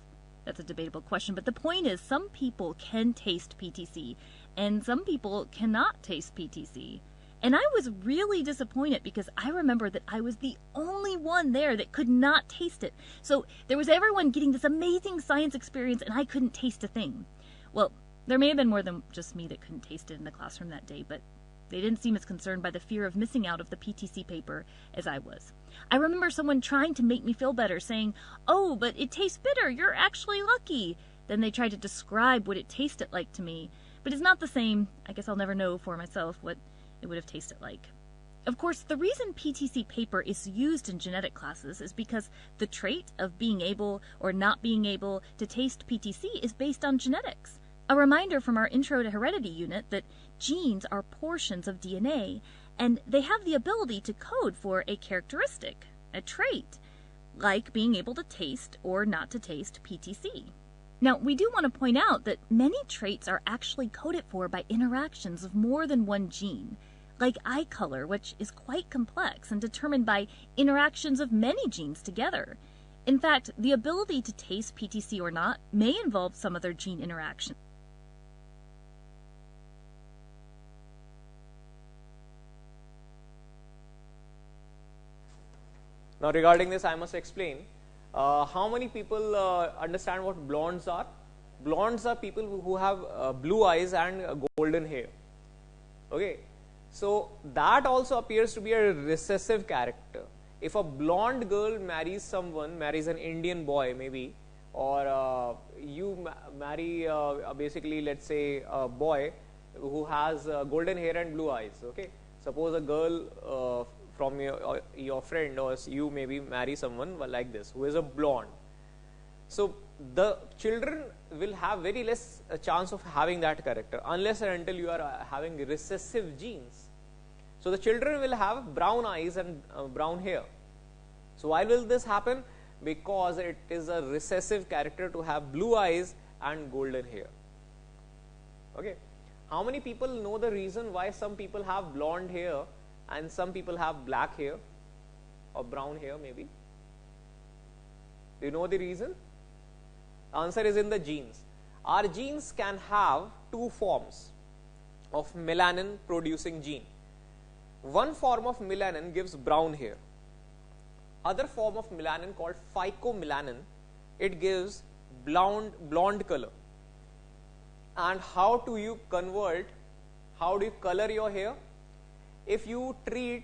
S3: That's a debatable question, but the point is, some people can taste PTC, and some people cannot taste PTC. And I was really disappointed because I remember that I was the only one there that could not taste it. So there was everyone getting this amazing science experience, and I couldn't taste a thing. Well, there may have been more than just me that couldn't taste it in the classroom that day, but they didn't seem as concerned by the fear of missing out of the PTC paper as I was. I remember someone trying to make me feel better, saying, "Oh, but it tastes bitter, you're actually lucky." Then they tried to describe what it tasted like to me, but it's not the same. I guess I'll never know for myself what it would have tasted like. Of course, the reason PTC paper is used in genetic classes is because the trait of being able or not being able to taste PTC is based on genetics. A reminder from our Intro to Heredity unit that genes are portions of DNA, and they have the ability to code for a characteristic, a trait, like being able to taste or not to taste PTC. Now, we do want to point out that many traits are actually coded for by interactions of more than one gene, like eye color, which is quite complex and determined by interactions of many genes together. In fact, the ability to taste PTC or not may involve some other gene interaction.
S1: Now regarding this, I must explain how many people understand what blondes are. Blondes are people who have blue eyes and golden hair. Okay, so that also appears to be a recessive character. If a blonde girl marries an Indian boy maybe, or you marry basically, let's say, a boy who has golden hair and blue eyes. Okay, suppose a girl from your friend or you maybe marry someone like this who is a blonde. So the children will have very less chance of having that character unless and until you are having recessive genes. So the children will have brown eyes and brown hair. So why will this happen? Because it is a recessive character to have blue eyes and golden hair. Okay, how many people know the reason why some people have blonde hair and some people have black hair or brown hair maybe? Do you know the reason? Answer is in the genes. Our genes can have two forms of melanin producing gene. One form of melanin gives brown hair. Other form of melanin called phycomelanin, it gives blonde color. And how do you color your hair? If you treat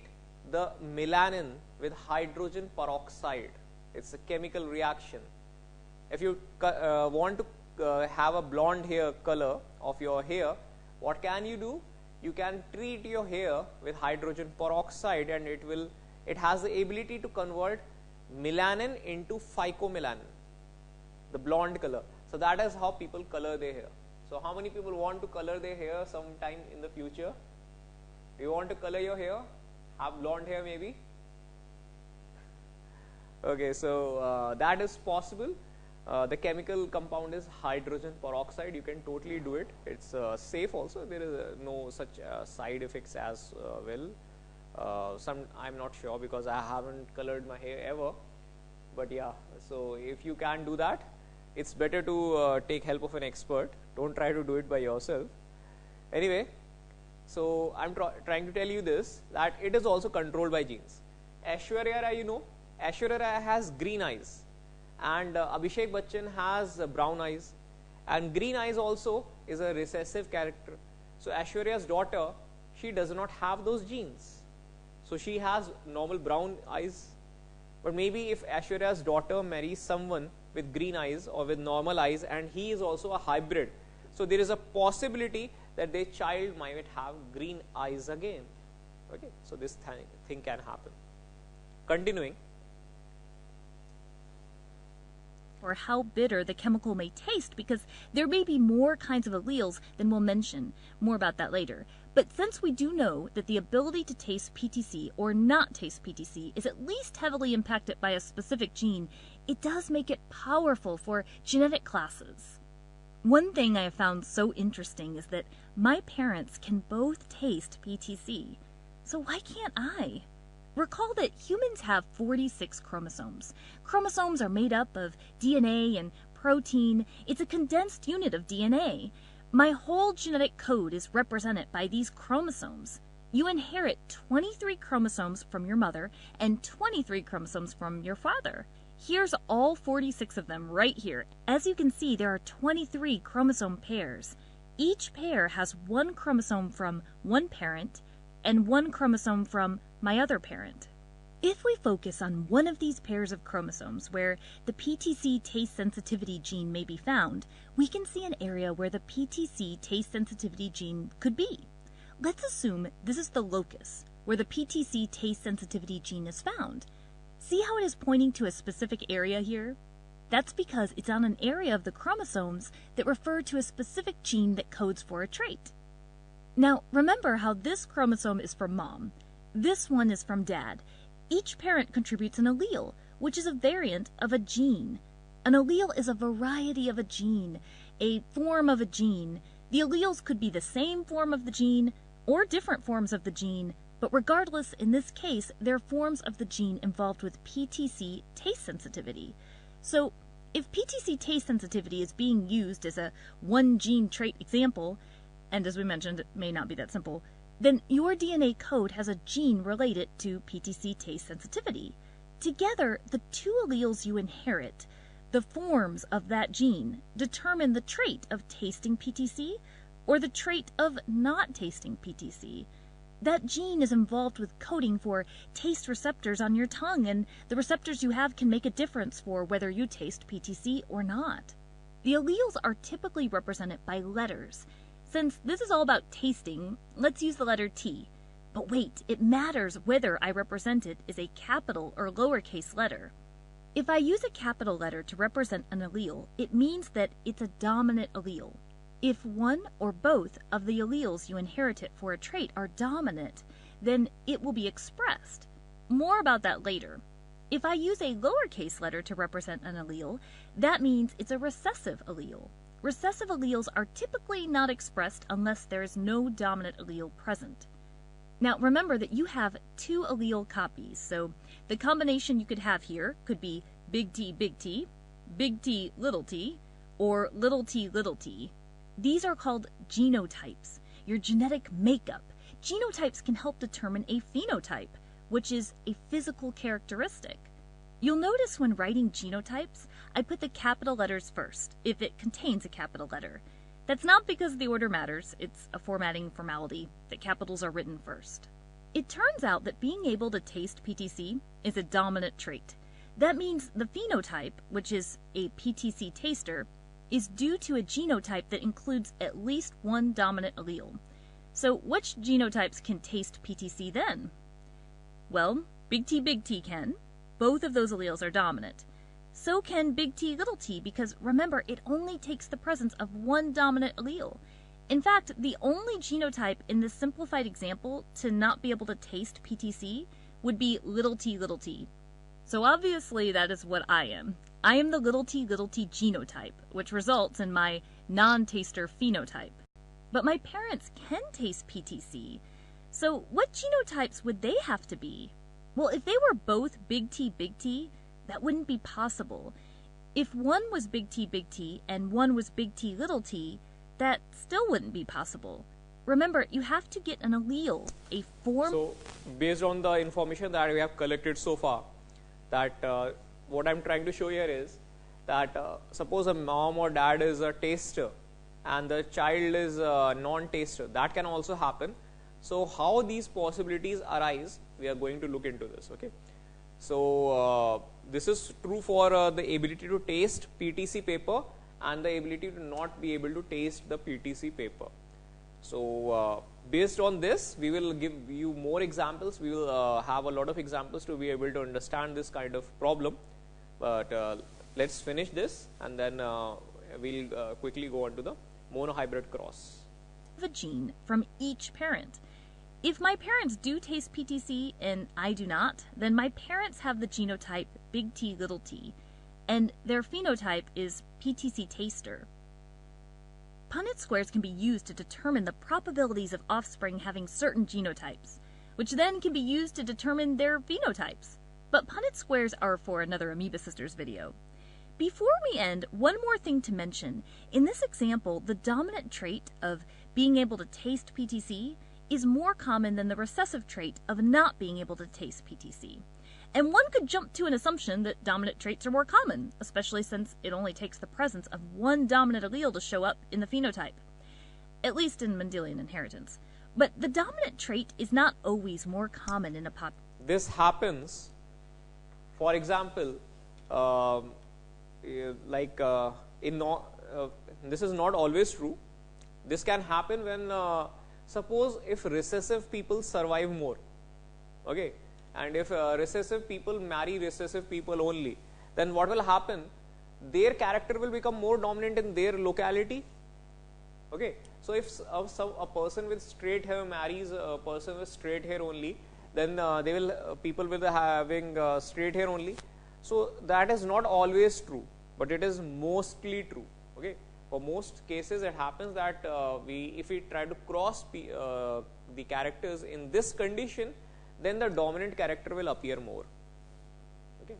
S1: the melanin with hydrogen peroxide, it's a chemical reaction. If you want to have a blonde hair color of your hair, what can you do? You can treat your hair with hydrogen peroxide, and it has the ability to convert melanin into phycomelanin, the blonde color. So that is how people color their hair. So how many people want to color their hair sometime in the future? Do you want to color your hair? Have blonde hair maybe? Okay, so that is possible. The chemical compound is hydrogen peroxide. You can totally do it. It's safe also. There is no such side effects as well. I'm not sure because I haven't colored my hair ever. But yeah, so if you can do that, it's better to take help of an expert. Don't try to do it by yourself. Anyway, so I'm trying to tell you this, that it is also controlled by genes. Aishwarya Rai, you know, Aishwarya Rai has green eyes, and Abhishek Bachchan has brown eyes, and green eyes also is a recessive character. So Aishwarya's daughter, she does not have those genes. So she has normal brown eyes. But maybe if Aishwarya's daughter marries someone with green eyes or with normal eyes, and he is also a hybrid, so there is a possibility that their child might have green eyes again. Okay, so this thing can happen. Continuing.
S3: Or how bitter the chemical may taste, because there may be more kinds of alleles than we'll mention. More about that later. But since we do know that the ability to taste PTC or not taste PTC is at least heavily impacted by a specific gene, it does make it powerful for genetic classes. One thing I have found so interesting is that my parents can both taste PTC. So why can't I? Recall that humans have 46 chromosomes. Chromosomes are made up of DNA and protein. It's a condensed unit of DNA. My whole genetic code is represented by these chromosomes. You inherit 23 chromosomes from your mother and 23 chromosomes from your father. Here's all 46 of them right here. As you can see, there are 23 chromosome pairs. Each pair has one chromosome from one parent and one chromosome from my other parent. If we focus on one of these pairs of chromosomes where the PTC taste sensitivity gene may be found, we can see an area where the PTC taste sensitivity gene could be. Let's assume this is the locus where the PTC taste sensitivity gene is found. See how it is pointing to a specific area here? That's because it's on an area of the chromosomes that refer to a specific gene that codes for a trait. Now, remember how this chromosome is from mom. This one is from dad. Each parent contributes an allele, which is a variant of a gene. An allele is a variety of a gene, a form of a gene. The alleles could be the same form of the gene or different forms of the gene, but regardless, in this case, they're forms of the gene involved with PTC taste sensitivity. So, if PTC taste sensitivity is being used as a one-gene trait example, and as we mentioned, it may not be that simple, then your DNA code has a gene related to PTC taste sensitivity. Together, the two alleles you inherit, the forms of that gene, determine the trait of tasting PTC or the trait of not tasting PTC. That gene is involved with coding for taste receptors on your tongue, and the receptors you have can make a difference for whether you taste PTC or not. The alleles are typically represented by letters. Since this is all about tasting, let's use the letter T. But wait, it matters whether I represent it as a capital or lowercase letter. If I use a capital letter to represent an allele, it means that it's a dominant allele. If one or both of the alleles you inherited for a trait are dominant, then it will be expressed. More about that later. If I use a lowercase letter to represent an allele, that means it's a recessive allele. Recessive alleles are typically not expressed unless there is no dominant allele present. Now remember that you have two allele copies, so the combination you could have here could be big T, little t, or little t. These are called genotypes, your genetic makeup. Genotypes can help determine a phenotype, which is a physical characteristic. You'll notice when writing genotypes, I put the capital letters first, if it contains a capital letter. That's not because the order matters, it's a formatting formality that capitals are written first. It turns out that being able to taste PTC is a dominant trait. That means the phenotype, which is a PTC taster, is due to a genotype that includes at least one dominant allele. So which genotypes can taste PTC then? Well, big T can. Both of those alleles are dominant. So can big T, little t, because remember, it only takes the presence of one dominant allele. In fact, the only genotype in this simplified example to not be able to taste PTC would be little t. So obviously that is what I am. I am the little t genotype, which results in my non-taster phenotype. But my parents can taste PTC, so what genotypes would they have to be? Well, if they were both big T, that wouldn't be possible. If one was big T and one was big T, that still wouldn't be possible. Remember, you have to get an allele, a form.
S1: So, based on the information that we have collected so far, that what I'm trying to show here is that suppose a mom or dad is a taster and the child is a non-taster. That can also happen. So, how these possibilities arise, we are going to look into this. Okay. So, this is true for the ability to taste PTC paper and the ability to not be able to taste the PTC paper. So, based on this, we will give you more examples. We will have a lot of examples to be able to understand this kind of problem. But let's finish this and then we'll quickly go on to the monohybrid cross.
S3: A gene from each parent. If my parents do taste PTC and I do not, then my parents have the genotype big T, and their phenotype is PTC taster. Punnett squares can be used to determine the probabilities of offspring having certain genotypes, which then can be used to determine their phenotypes. But Punnett squares are for another Amoeba Sisters video. Before we end, one more thing to mention. In this example, the dominant trait of being able to taste PTC is more common than the recessive trait of not being able to taste PTC. And one could jump to an assumption that dominant traits are more common, especially since it only takes the presence of one dominant allele to show up in the phenotype, at least in Mendelian inheritance. But the dominant trait is not always more common in a population.
S1: This happens, for example, this is not always true. This can happen when, suppose if recessive people survive more, okay, and if recessive people marry recessive people only, then what will happen? Their character will become more dominant in their locality. Okay, so if a person with straight hair marries a person with straight hair only, then people will be having straight hair only. So that is not always true, but it is mostly true. Okay, for most cases it happens that if we try to cross the characters in this condition, then the dominant character will appear more. Okay.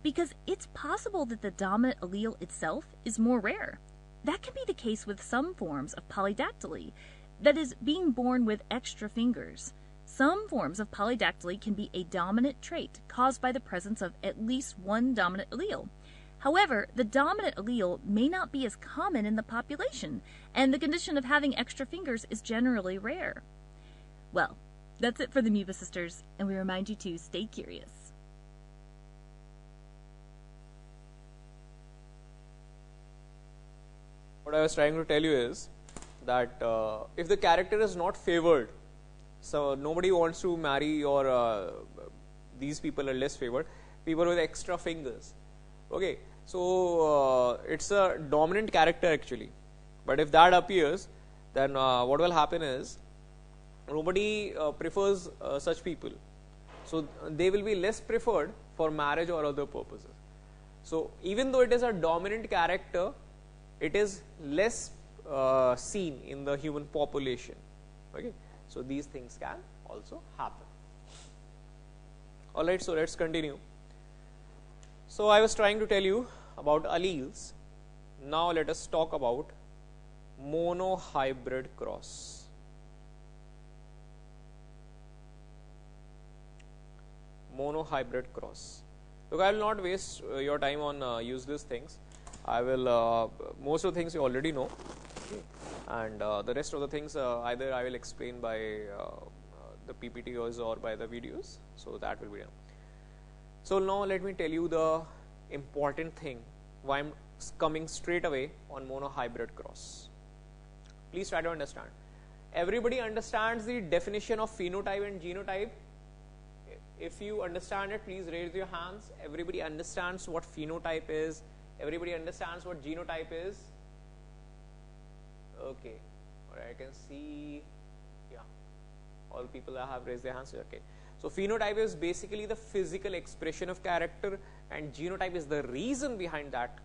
S3: Because it's possible that the dominant allele itself is more rare. That can be the case with some forms of polydactyly, that is, being born with extra fingers. Some forms of polydactyly can be a dominant trait caused by the presence of at least one dominant allele. However, the dominant allele may not be as common in the population, and the condition of having extra fingers is generally rare. Well, that's it for the Amoeba Sisters, and we remind you to stay curious.
S1: What I was trying to tell you is that if the character is not favored, so nobody wants to marry, or these people are less favored, people with extra fingers. Okay, so it's a dominant character actually, but if that appears, then what will happen is nobody prefers such people, so they will be less preferred for marriage or other purposes. So even though it is a dominant character, it is less seen in the human population. Okay, so these things can also happen. Alright, so let's continue. So I was trying to tell you about alleles. Now let us talk about monohybrid cross. Monohybrid cross. Look, I will not waste your time on useless things. I will, most of the things you already know, okay. And the rest of the things either I will explain by the PPTs or by the videos, so that will be done. So now let me tell you the important thing why I am coming straight away on monohybrid cross. Please try to understand. Everybody understands the definition of phenotype and genotype. If you understand it, please raise your hands. Everybody understands what phenotype is. Everybody understands what genotype is. Okay, all right, I can see, yeah, all people have raised their hands. Okay, So phenotype is basically the physical expression of character, and genotype is the reason behind that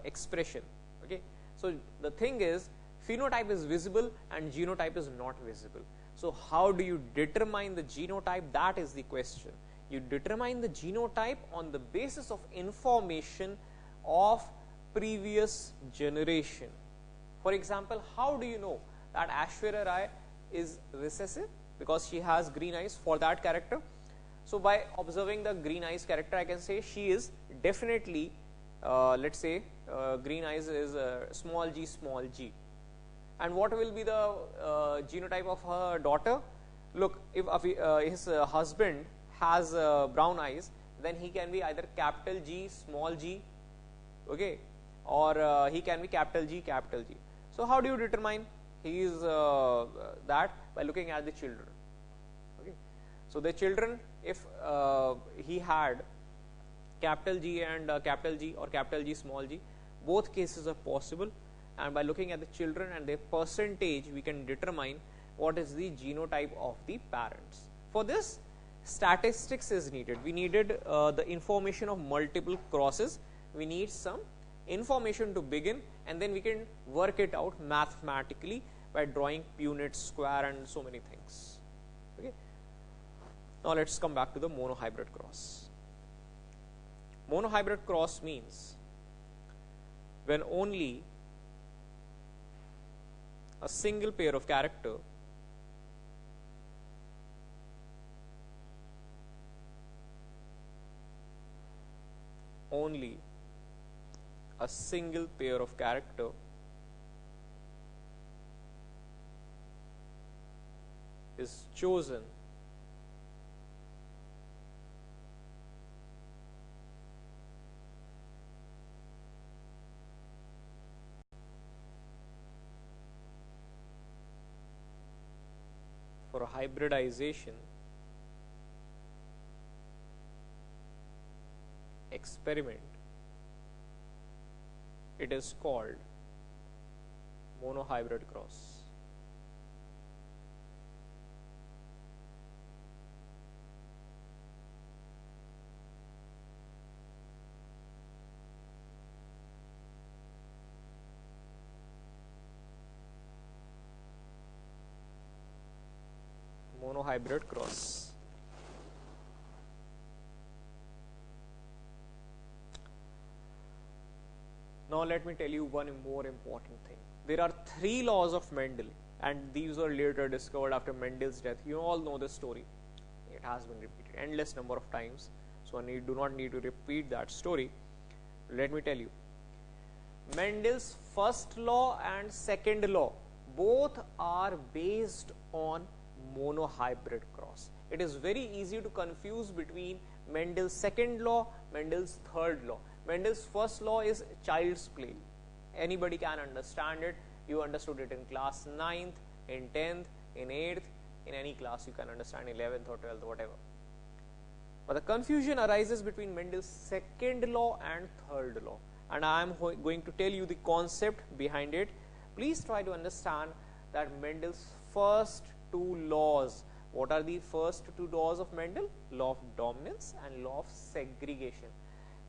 S1: expression. Okay. So the thing is, phenotype is visible and genotype is not visible. So how do you determine the genotype? That is the question. You determine the genotype on the basis of information of previous generation. For example, how do you know that Aishwarya Rai is recessive? Because she has green eyes for that character. So by observing the green eyes character, I can say she is definitely, let's say, green eyes is small g. And what will be the genotype of her daughter? Look, if his husband has brown eyes, then he can be either capital G, small g, okay, or he can be capital G, capital G. So how do you determine he is that? By looking at the children. Okay. So the children, if he had capital G and capital G, or capital G, small g, both cases are possible, and by looking at the children and their percentage, we can determine what is the genotype of the parents. For this, statistics is needed. We needed the information of multiple crosses. We need some information to begin, and then we can work it out mathematically by drawing Punnett square and so many things. Okay. Now let's come back to the monohybrid cross. Monohybrid cross means when only a single pair of character is chosen for a hybridization experiment, it is called monohybrid cross. Monohybrid cross. Now let me tell you one more important thing. There are 3 laws of Mendel, and these were later discovered after Mendel's death. You all know the story. It has been repeated endless number of times, so I do not need to repeat that story. Let me tell you. Mendel's first law and second law both are based on monohybrid cross. It is very easy to confuse between Mendel's second law, Mendel's third law. Mendel's first law is child's play. Anybody can understand it. You understood it in class 9th, in 10th, in 8th, in any class you can understand, 11th or 12th, whatever. But the confusion arises between Mendel's second law and third law, and I am going to tell you the concept behind it. Please try to understand that Mendel's first 2 laws. What are the first 2 laws of Mendel? Law of dominance and law of segregation.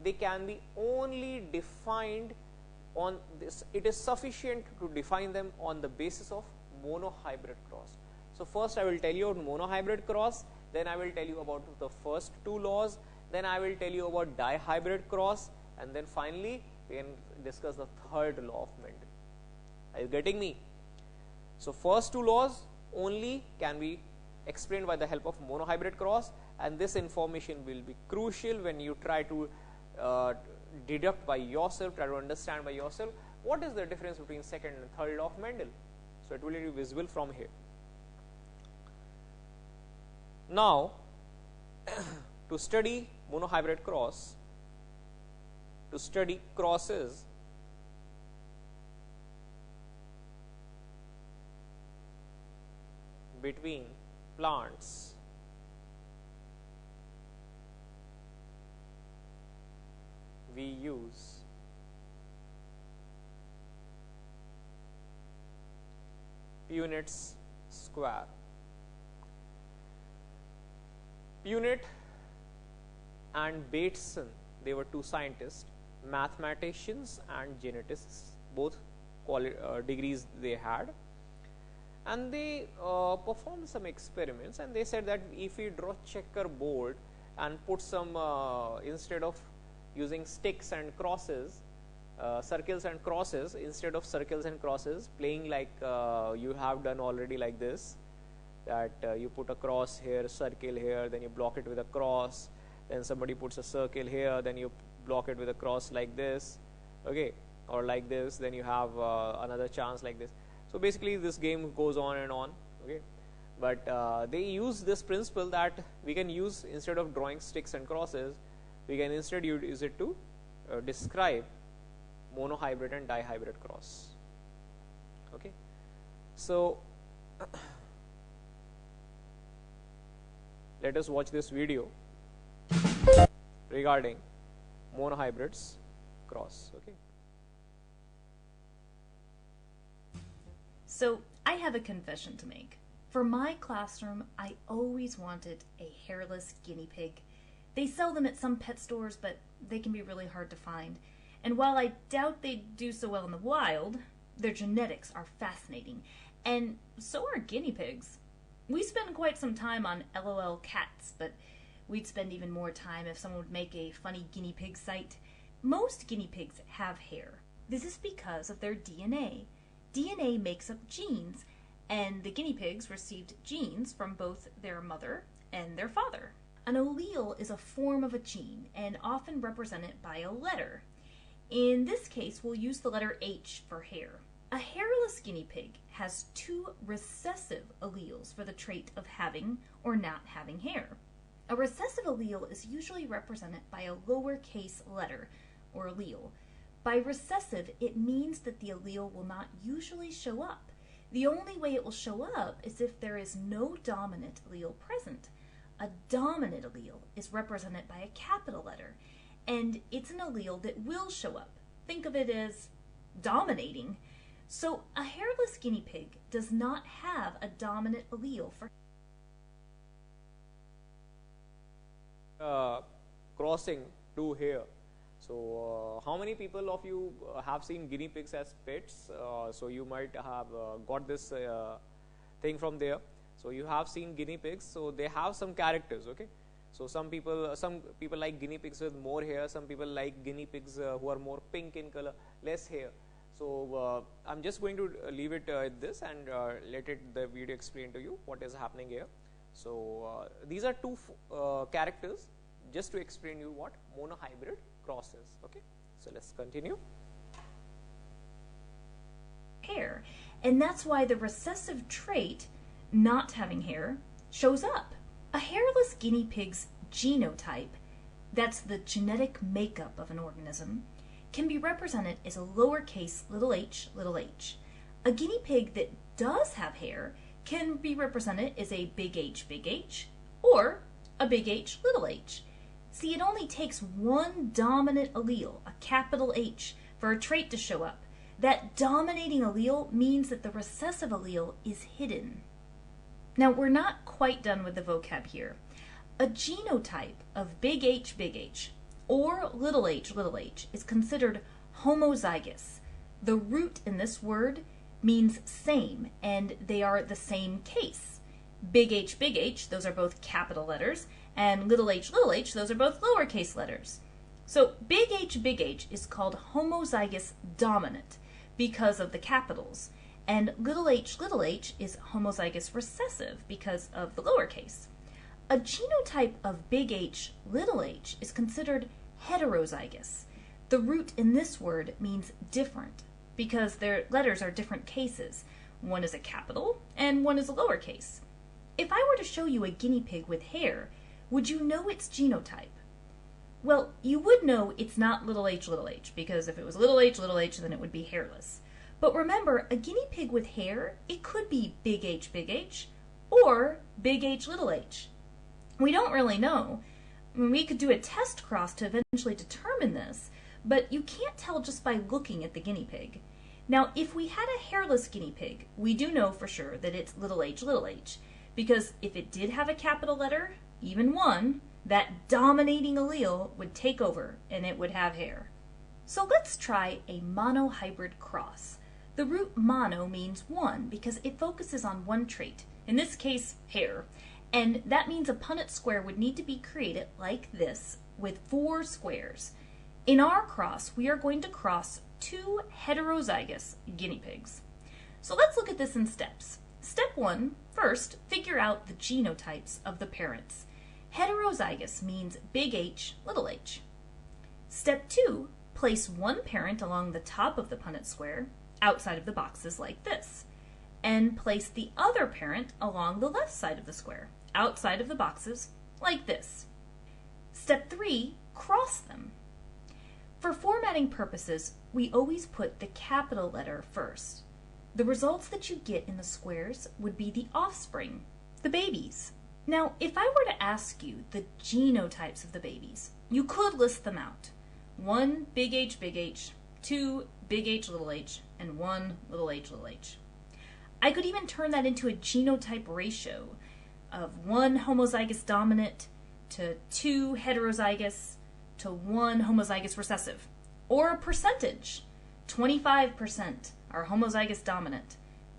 S1: They can be only defined on this. It is sufficient to define them on the basis of monohybrid cross. So first I will tell you about monohybrid cross, then I will tell you about the first 2 laws, then I will tell you about dihybrid cross, and then finally we can discuss the third law of Mendel. Are you getting me? So first 2 laws only can be explained by the help of monohybrid cross, and this information will be crucial when you try to deduct by yourself, try to understand by yourself what is the difference between second and third law of Mendel. So it will be visible from here. Now to study monohybrid cross, to study crosses between plants, we use Punnett's square. Punnett and Bateson, they were two scientists, mathematicians and geneticists, both degrees they had, and they performed some experiments, and they said that if we draw checkerboard and put some instead of using sticks and crosses, circles and crosses, instead of circles and crosses, playing like you have done already, like this, that you put a cross here, circle here, then you block it with a cross, then somebody puts a circle here, then you block it with a cross like this, okay, or like this, then you have another chance like this. So basically this game goes on and on, okay, but they use this principle that we can use, instead of drawing sticks and crosses, we can instead use it to describe monohybrid and dihybrid cross, okay. So let us watch this video regarding monohybrids cross, okay.
S3: So I have a confession to make. For my classroom, I always wanted a hairless guinea pig. They sell them at some pet stores, but they can be really hard to find. And while I doubt they do so well in the wild, their genetics are fascinating. And so are guinea pigs. We spend quite some time on LOL cats, but we'd spend even more time if someone would make a funny guinea pig site. Most guinea pigs have hair. This is because of their DNA. DNA makes up genes, and the guinea pigs received genes from both their mother and their father. An allele is a form of a gene, and often represented by a letter. In this case, we'll use the letter H for hair. A hairless guinea pig has two recessive alleles for the trait of having or not having hair. A recessive allele is usually represented by a lowercase letter, or allele. By recessive, it means that the allele will not usually show up. The only way it will show up is if there is no dominant allele present. A dominant allele is represented by a capital letter, and it's an allele that will show up. Think of it as dominating. So a hairless guinea pig does not have a dominant allele for
S1: crossing two hair. So how many people of you have seen guinea pigs as pets? So you might have got this thing from there. So you have seen guinea pigs, so they have some characters, okay. So some people like guinea pigs with more hair, some people like guinea pigs who are more pink in color, less hair. So I'm just going to leave it at this and let the video explain to you what is happening here. So these are two characters, just to explain you what monohybrid cross is, okay. So let's continue.
S3: hair, and that's why the recessive trait, not having hair, shows up. A hairless guinea pig's genotype, that's the genetic makeup of an organism, can be represented as a lowercase little h. A guinea pig that does have hair can be represented as a big H, or a big H, little h. See, it only takes one dominant allele, a capital H, for a trait to show up. That dominating allele means that the recessive allele is hidden. Now, we're not quite done with the vocab here. A genotype of big H, or little h is considered homozygous. The root in this word means same, and they are the same case. Big H, those are both capital letters, and little h, those are both lowercase letters. So big H is called homozygous dominant because of the capitals, and little h is homozygous recessive because of the lowercase. A genotype of big H is considered heterozygous. The root in this word means different because their letters are different cases. One is a capital and one is a lowercase. If I were to show you a guinea pig with hair, would you know its genotype? Well, you would know it's not little h, because if it was little h, then it would be hairless. But remember, a guinea pig with hair, it could be big H, or big H. We don't really know. I mean, we could do a test cross to eventually determine this, but you can't tell just by looking at the guinea pig. Now, if we had a hairless guinea pig, we do know for sure that it's little h, because if it did have a capital letter, even one, that dominating allele would take over and it would have hair. So let's try a monohybrid cross. The root mono means one because it focuses on one trait, in this case hair, and that means a Punnett square would need to be created like this with 4 squares. In our cross, we are going to cross 2 heterozygous guinea pigs. So let's look at this in steps. Step 1, first, figure out the genotypes of the parents. Heterozygous means big H, little h. Step 2, place one parent along the top of the Punnett square, outside of the boxes like this, and place the other parent along the left side of the square, outside of the boxes like this. Step 3, cross them. For formatting purposes, we always put the capital letter first. The results that you get in the squares would be the offspring, the babies. Now, if I were to ask you the genotypes of the babies, you could list them out. 1 big H, 2 big H, little h, and 1 little h, little h. I could even turn that into a genotype ratio of 1 homozygous dominant to 2 heterozygous to 1 homozygous recessive. Or a percentage. 25% are homozygous dominant,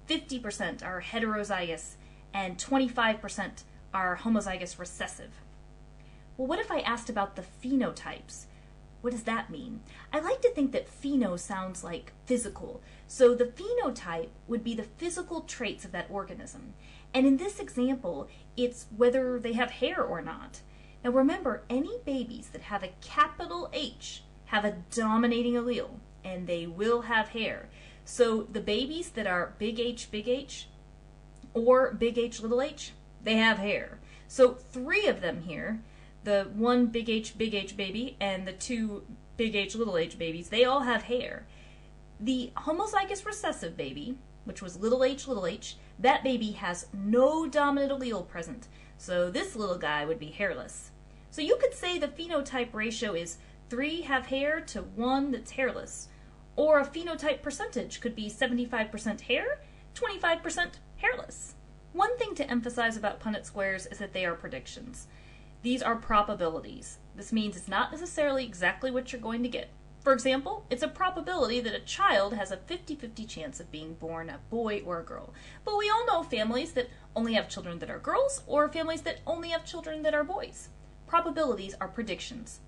S3: 50% are heterozygous, and 25% are homozygous recessive. Well, what if I asked about the phenotypes? What does that mean? I like to think that pheno sounds like physical, so the phenotype would be the physical traits of that organism. And in this example, it's whether they have hair or not. Now remember, any babies that have a capital H have a dominating allele, and they will have hair. So the babies that are big H, or big H, little h, they have hair. So 3 of them here, the 1 big H baby and the 2 big H, little h babies, they all have hair. The homozygous recessive baby, which was little h, that baby has no dominant allele present. So this little guy would be hairless. So you could say the phenotype ratio is 3 have hair to 1 that's hairless. Or a phenotype percentage could be 75% hair, 25% hairless. One thing to emphasize about Punnett squares is that they are predictions. These are probabilities. This means it's not necessarily exactly what you're going to get. For example, it's a probability that a child has a 50-50 chance of being born a boy or a girl. But we all know families that only have children that are girls, or families that only have children that are boys. Probabilities are predictions.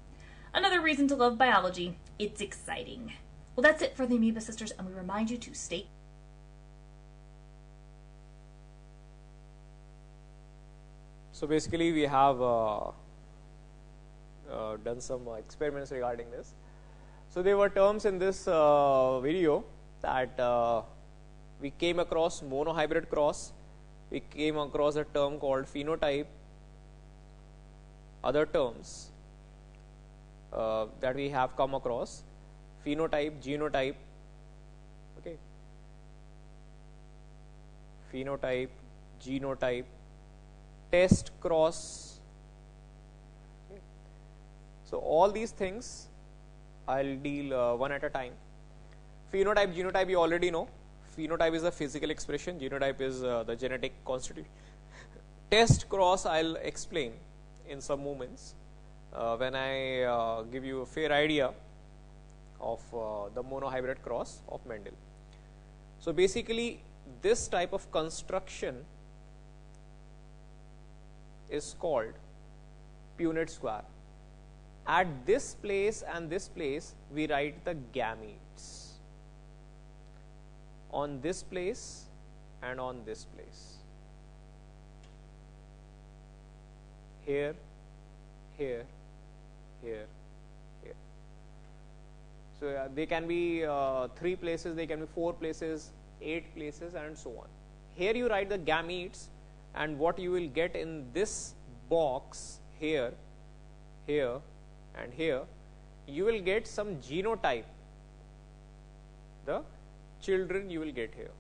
S3: Another reason to love biology, it's exciting. Well, that's it for the Amoeba Sisters, and we remind you to stay.
S1: So basically we have done some experiments regarding this. So there were terms in this video that we came across: monohybrid cross, we came across a term called phenotype, other terms that we have come across: phenotype, genotype, okay, phenotype, genotype, test cross. Okay. So all these things I'll deal one at a time. Phenotype, genotype you already know. Phenotype is the physical expression, genotype is the genetic constitution. Test cross I'll explain in some moments when I give you a fair idea of the monohybrid cross of Mendel. So basically this type of construction is called Punnett square. At this place and this place we write the gametes, on this place and on this place, here, here, here, here. So they can be 3 places, they can be 4 places, 8 places, and so on. Here you write the gametes, and what you will get in this box here, here, and here, you will get some genotype, the children you will get here.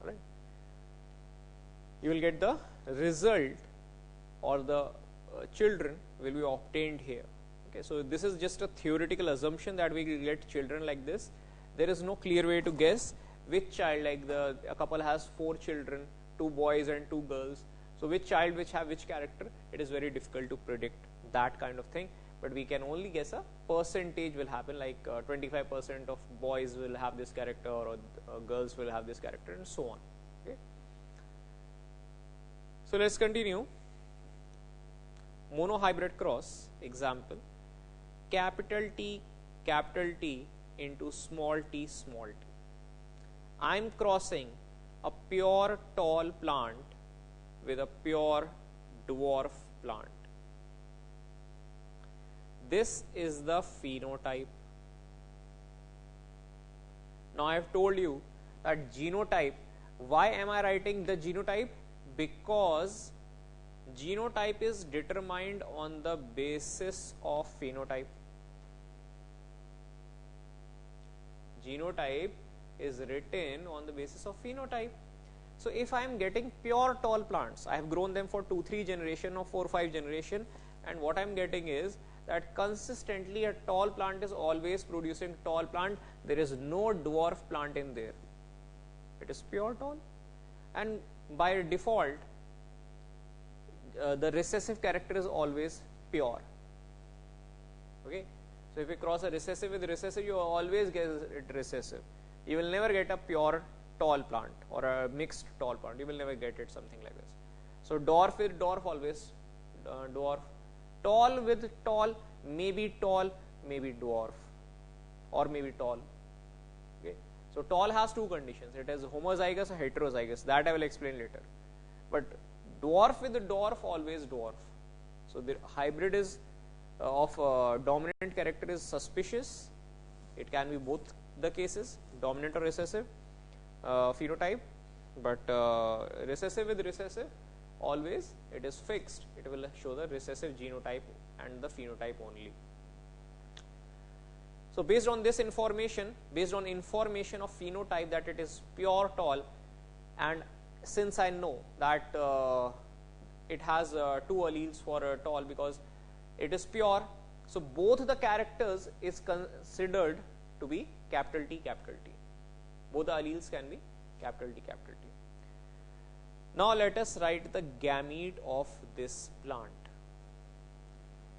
S1: Alright. You will get the result, or the children will be obtained here. Okay, so this is just a theoretical assumption that we will get children like this. There is no clear way to guess which child, like a couple has 4 children, 2 boys and 2 girls, so which child which have which character, it is very difficult to predict that kind of thing, but we can only guess a percentage will happen, like 25% of boys will have this character, or girls will have this character, and so on. Okay. So let's continue. Monohybrid cross example, capital T into small t small t. I am crossing a pure tall plant with a pure dwarf plant. This is the phenotype. Now I have told you that genotype. Why am I writing the genotype? Because genotype is determined on the basis of phenotype. Genotype is written on the basis of phenotype. So if I am getting pure tall plants, I have grown them for 2-3 generation or 4-5 generation, and what I am getting is that consistently a tall plant is always producing tall plant. There is no dwarf plant in there. It is pure tall, and by default the recessive character is always pure. Okay. So if you cross a recessive with recessive, you always get it recessive. You will never get a pure tall plant or a mixed tall plant. You will never get it something like this. So dwarf with dwarf, always dwarf. Tall with tall, maybe dwarf, or maybe tall. Okay. So tall has 2 conditions. It is homozygous or heterozygous. That I will explain later. But dwarf with dwarf, always dwarf. So the hybrid is of dominant character is suspicious. It can be both the cases, dominant or recessive phenotype, but recessive with recessive, always it is fixed. It will show the recessive genotype and the phenotype only. So based on this information, based on information of phenotype that it is pure tall, and since I know that it has 2 alleles for tall because it is pure, so both the characters is considered to be capital T, capital T. Both the alleles can be capital T, capital T. Now let us write the gamete of this plant.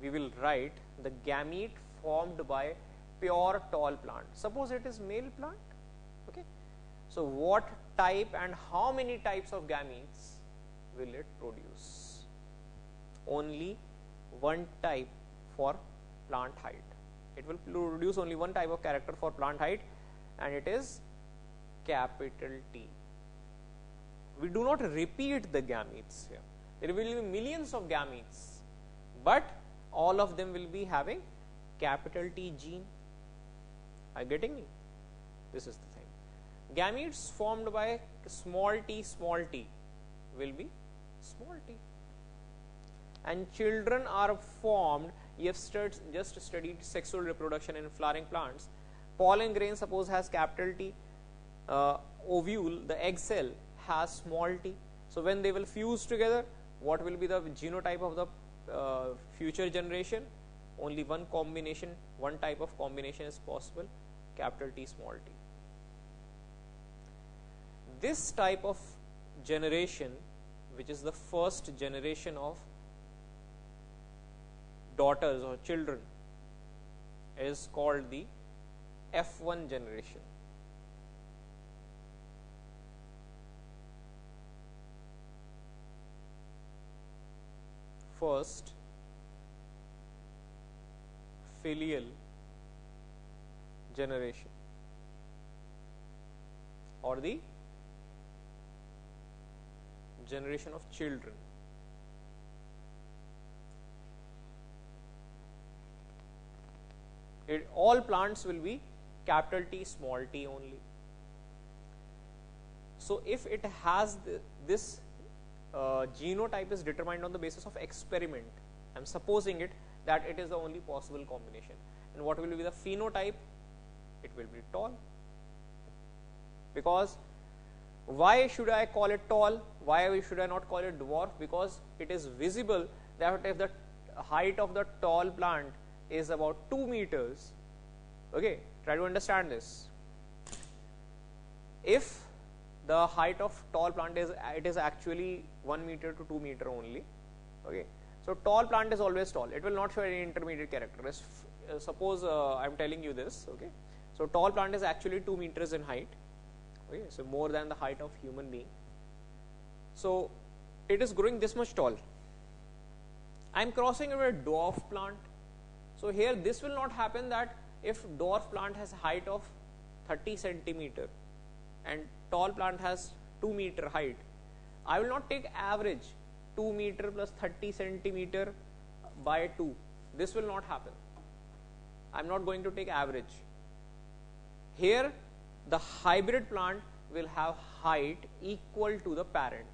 S1: We will write the gamete formed by pure tall plant. Suppose it is male plant. Okay. So what type and how many types of gametes will it produce? Only one type for plant height. It will produce only one type of character for plant height, and it is capital T. We do not repeat the gametes here. There will be millions of gametes, but all of them will be having capital T gene. Are you getting me? This is the thing. Gametes formed by small t will be small t. And children are formed. You have just studied sexual reproduction in flowering plants. Pollen grain, suppose, has capital T. Ovule, the egg cell, has small t. So when they will fuse together, what will be the genotype of the future generation? Only one combination, one type of combination is possible, capital T, small t. This type of generation, which is the first generation of daughters or children, is called the F1 generation. First filial generation, or the generation of children. All plants will be capital T, small t only. So if it has this genotype is determined on the basis of experiment, I am supposing it that it is the only possible combination. And what will be the phenotype? It will be tall. Because why should I call it tall? Why should I not call it dwarf? Because it is visible that if the height of the tall plant is about 2 meters, okay, try to understand this. If the height of tall plant is, it is actually 1 meter to 2 meter only, okay. So tall plant is always tall, it will not show any intermediate character. Suppose I am telling you this, okay. So tall plant is actually 2 meters in height, okay, so more than the height of human being. So it is growing this much tall. I am crossing over a dwarf plant. So here this will not happen, that if dwarf plant has height of 30 centimeter and tall plant has 2 meter height, I will not take average 2 meter plus 30 centimeter by 2. This will not happen. I am not going to take average. Here the hybrid plant will have height equal to the parent.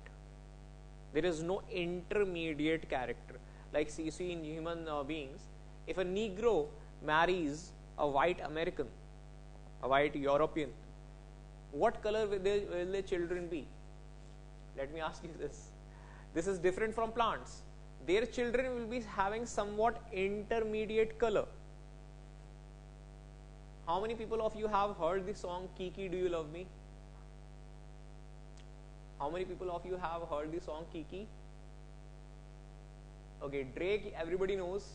S1: There is no intermediate character. Like you see in human beings, if a Negro marries a white American, a white European, what color will their children be? Let me ask you this. This is different from plants. Their children will be having somewhat intermediate color. How many people of you have heard the song Kiki Do You Love Me? How many people of you have heard the song Kiki? Okay, Drake, everybody knows.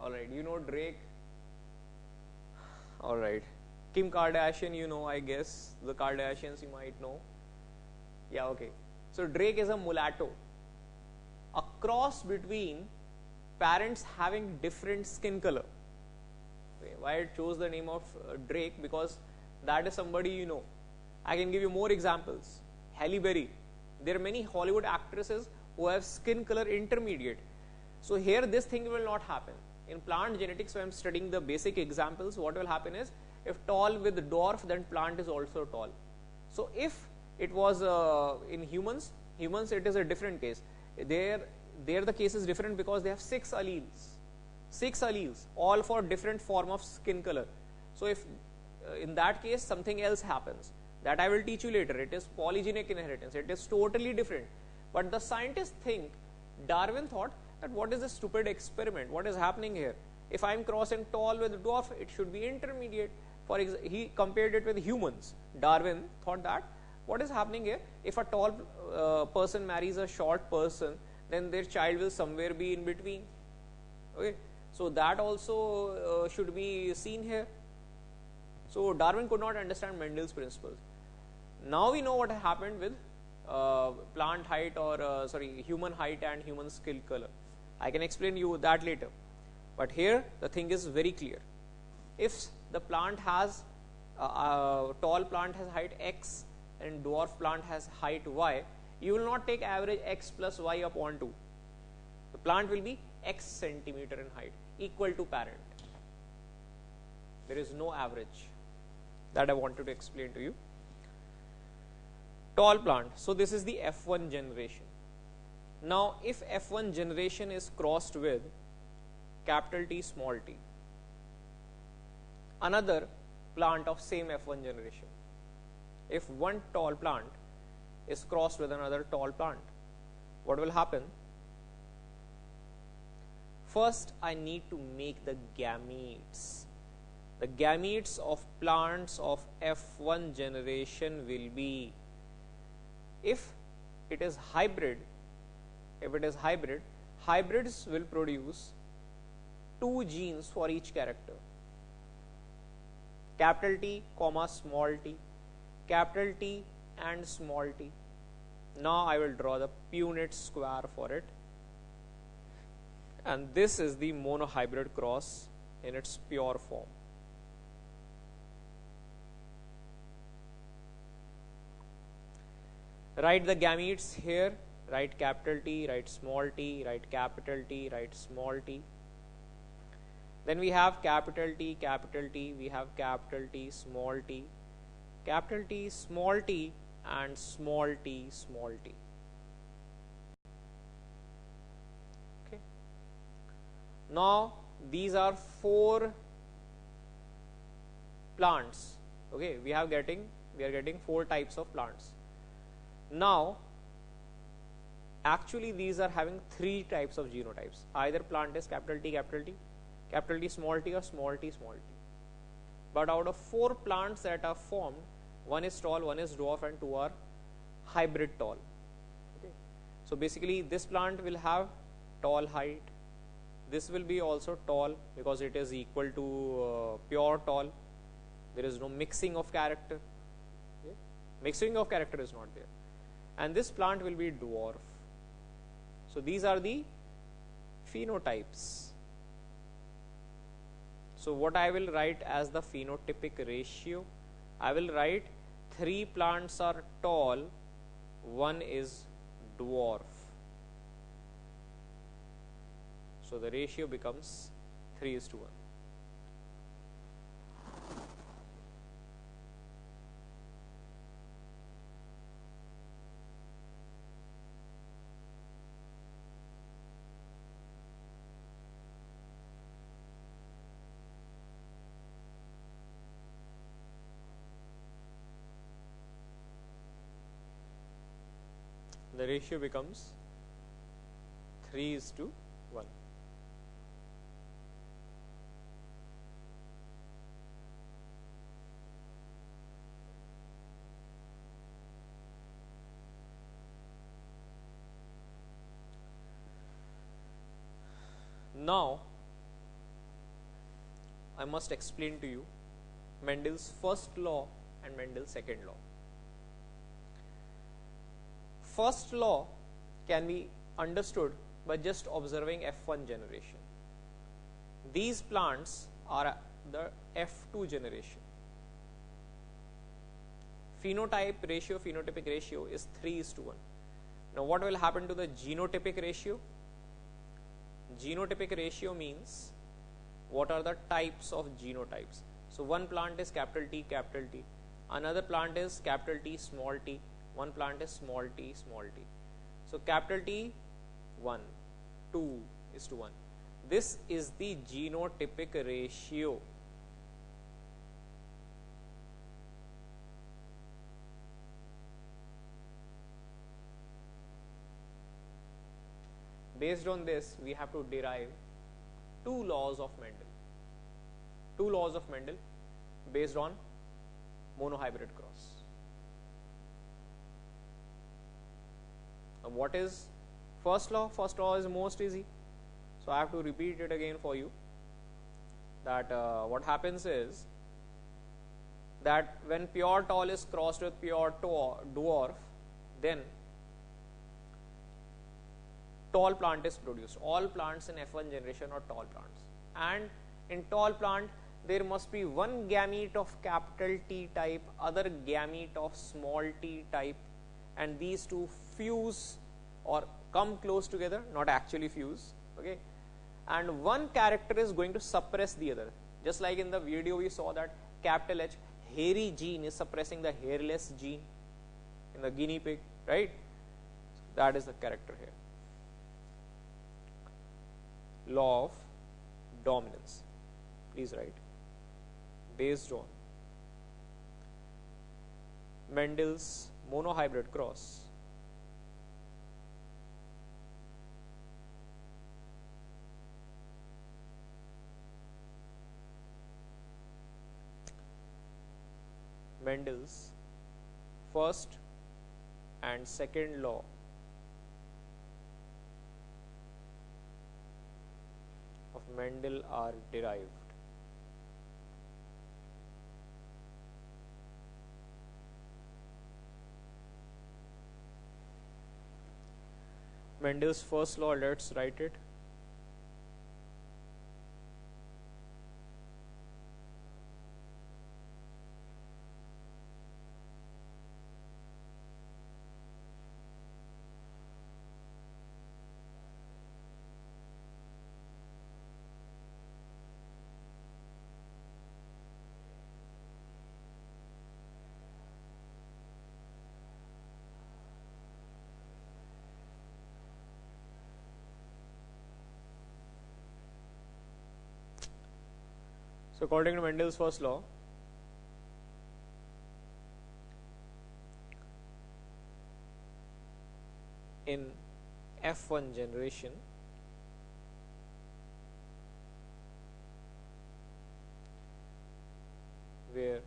S1: Alright, you know Drake. Alright. Kim Kardashian, you know, I guess. The Kardashians you might know. Yeah, okay. So Drake is a mulatto. A cross between parents having different skin color. Okay, why I chose the name of Drake? Because that is somebody you know. I can give you more examples. Halle Berry. There are many Hollywood actresses who have skin color intermediate. So here this thing will not happen. In plant genetics, when I am studying the basic examples, what will happen is, if tall with dwarf, then plant is also tall. So if it was in humans it is a different case. There the case is different because they have 6 alleles, all for different form of skin color. So if in that case something else happens, that I will teach you later. It is polygenic inheritance. It is totally different. But the scientists think, Darwin thought that what is this stupid experiment? What is happening here? If I am crossing tall with dwarf, it should be intermediate. For example, he compared it with humans. Darwin thought that what is happening here? If a tall person marries a short person, then their child will somewhere be in between. Okay, so that also should be seen here. So Darwin could not understand Mendel's principles. Now we know what happened with plant height, or human height and human skin color. I can explain you that later. But here the thing is very clear. If the plant has tall plant has height x and dwarf plant has height y, you will not take average x plus y upon 2. The plant will be x centimeter in height, equal to parent. There is no average. That I wanted to explain to you. Tall plant. So this is the F1 generation. Now if F1 generation is crossed with capital T small t, another plant of same F1 generation, if one tall plant is crossed with another tall plant, what will happen? First I need to make the gametes. The gametes of plants of F1 generation will be, if it is hybrid, hybrids will produce 2 genes for each character. Capital T, comma small t, capital T and small t. Now I will draw the Punnett square for it. And this is the monohybrid cross in its pure form. Write the gametes here, write capital T, write small t, write capital T, write small t. Then we have capital T, we have capital T, small t, capital T, small t and small t, small t. Okay. Now these are 4 plants. Okay, we are getting 4 types of plants. Now actually these are having 3 types of genotypes. Either plant is capital T, capital T, capital T small t, or small t, small t. but out of 4 plants that are formed, one is tall, one is dwarf, and 2 are hybrid tall. Okay. So basically this plant will have tall height, this will be also tall because it is equal to pure tall. There is no mixing of character. Okay. Mixing of character is not there, and this plant will be dwarf. So these are the phenotypes. So what I will write as the phenotypic ratio, I will write 3 plants are tall, 1 is dwarf. So the ratio becomes 3:1. The ratio becomes 3:1. Now I must explain to you Mendel's first law and Mendel's second law. First law can be understood by just observing F1 generation. These plants are the F2 generation. Phenotypic ratio is 3:1. Now what will happen to the genotypic ratio? Genotypic ratio means what are the types of genotypes. So one plant is capital T, another plant is capital T, small t, one plant is small t, small t. So capital T 1, 2:1. This is the genotypic ratio. Based on this, we have to derive 2 laws of Mendel. 2 laws of Mendel based on monohybrid cross. Now what is first law? First law is most easy. So I have to repeat it again for you. That what happens is that when pure tall is crossed with pure dwarf, then tall plant is produced. All plants in F1 generation are tall plants, and in tall plant there must be one gamete of capital T type, other gamete of small t type, and these two fuse or come close together, not actually fuse. Okay, and one character is going to suppress the other. Just like in the video we saw that capital H, hairy gene, is suppressing the hairless gene in the guinea pig, right? That is the character here. Law of dominance, please write, based on Mendel's monohybrid cross, Mendel's first and second law of Mendel are derived. Mendel's first law, let's write it. So according to Mendel's first law, in F1 generation, where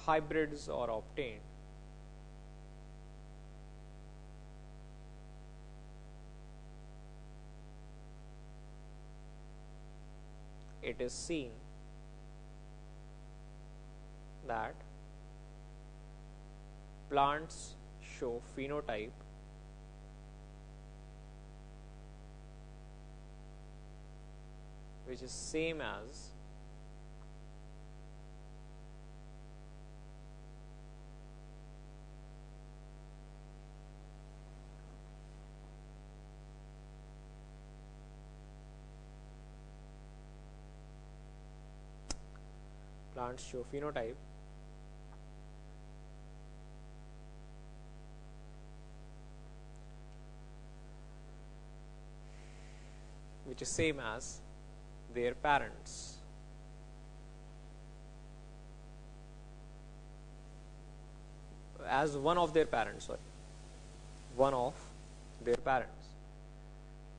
S1: hybrids are obtained, it is seen that plants show phenotype which is same as plants show phenotype which is same as their parents. As one of their parents, sorry, one of their parents.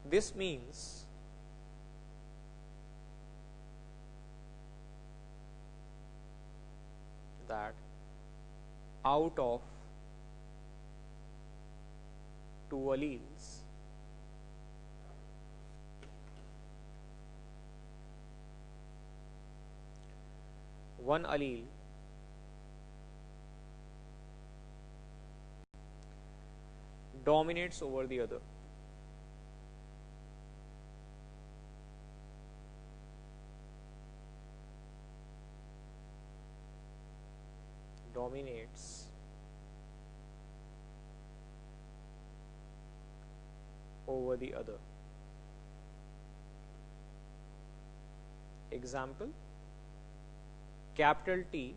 S1: This means that out of two alleles, one allele dominates over the other. Dominates over the other. Example, capital T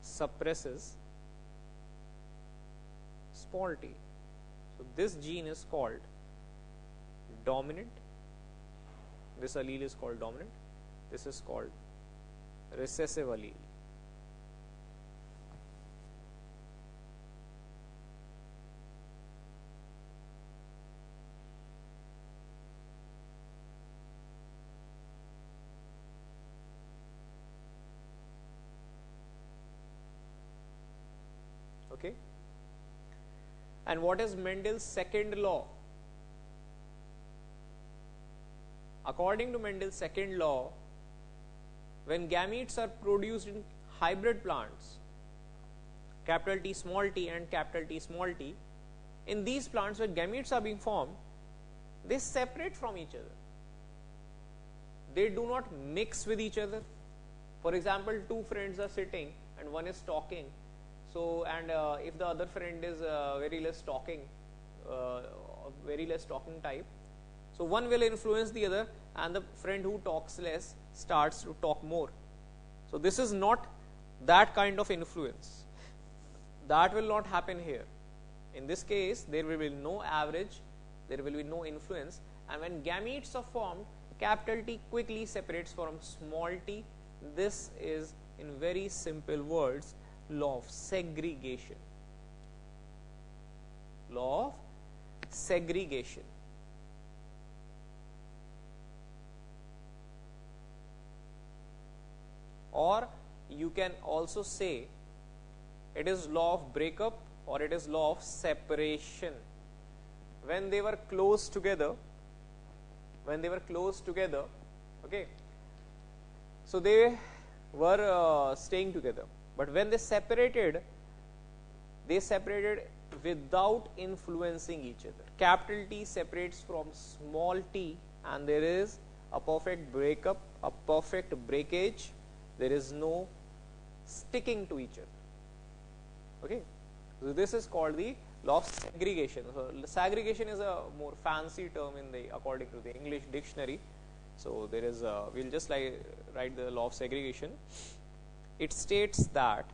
S1: suppresses small t. So this gene is called dominant. This allele is called dominant. This is called recessive allele. Okay. And what is Mendel's second law? According to Mendel's second law, when gametes are produced in hybrid plants, capital T small t and capital T small t, in these plants when gametes are being formed, they separate from each other. They do not mix with each other. For example, two friends are sitting and one is talking. So, and if the other friend is very less talking type, so one will influence the other, and the friend who talks less starts to talk more. So this is not that kind of influence. That will not happen here. In this case, there will be no average, there will be no influence, and when gametes are formed, capital T quickly separates from small t. This is, in very simple words, law of segregation. Law of segregation. Or you can also say it is law of breakup or it is law of separation. When they were close together, okay, so they were staying together. But when they separated without influencing each other. Capital T separates from small t, and there is a perfect breakup, a perfect breakage. There is no sticking to each other. Okay, so this is called the law of segregation. So segregation is a more fancy term in the according to the English dictionary. So there is we'll just write the law of segregation. It states that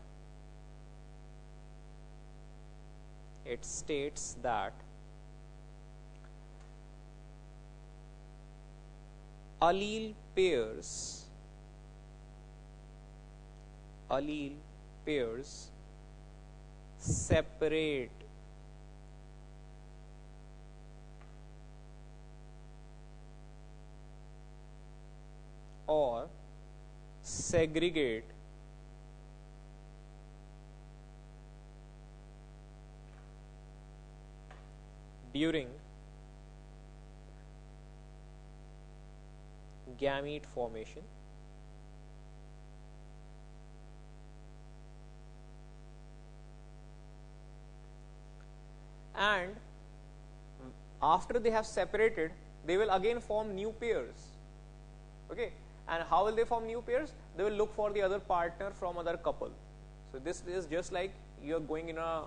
S1: allele pairs separate or segregate during gamete formation, and after they have separated, they will again form new pairs. Okay, and how will they form new pairs? They will look for the other partner from other couple. So this is just like you are going in a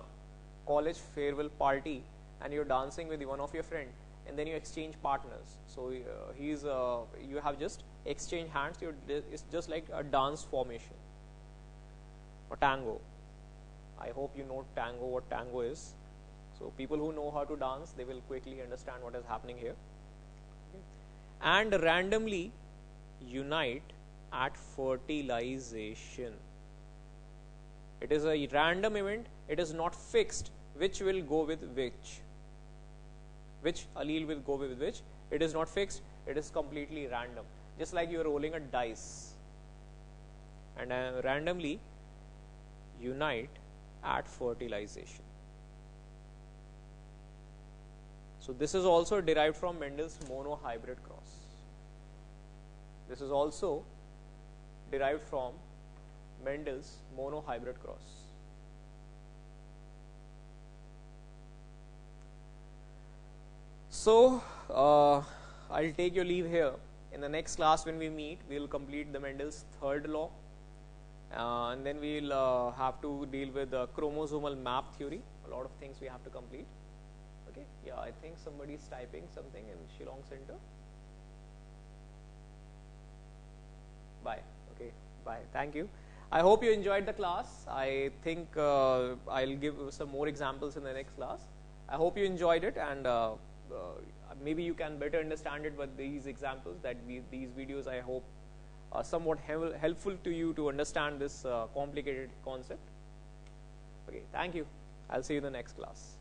S1: college farewell party and you're dancing with one of your friend, and then you exchange partners. So you have just exchanged hands. It's just like a dance formation or tango. I hope you know tango, what tango is. So people who know how to dance, they will quickly understand what is happening here. Okay. And randomly unite at fertilization. It is a random event. It is not fixed which will go with which allele will go with which. It is not fixed. It is completely random, just like you are rolling a dice. And randomly unite at fertilization. So this is also derived from Mendel's monohybrid cross. This is also derived from Mendel's monohybrid cross. So I'll take your leave here. In the next class when we meet, we will complete the Mendel's third law, and then we will have to deal with the chromosomal map theory. A lot of things we have to complete. Okay, yeah, I think somebody is typing something in Shillong Center. Bye. Okay, bye. Thank you. I hope you enjoyed the class. I think I'll give some more examples in the next class. I hope you enjoyed it, and maybe you can better understand it with these examples. These videos, I hope, are somewhat helpful to you to understand this complicated concept. Okay, thank you. I'll see you in the next class.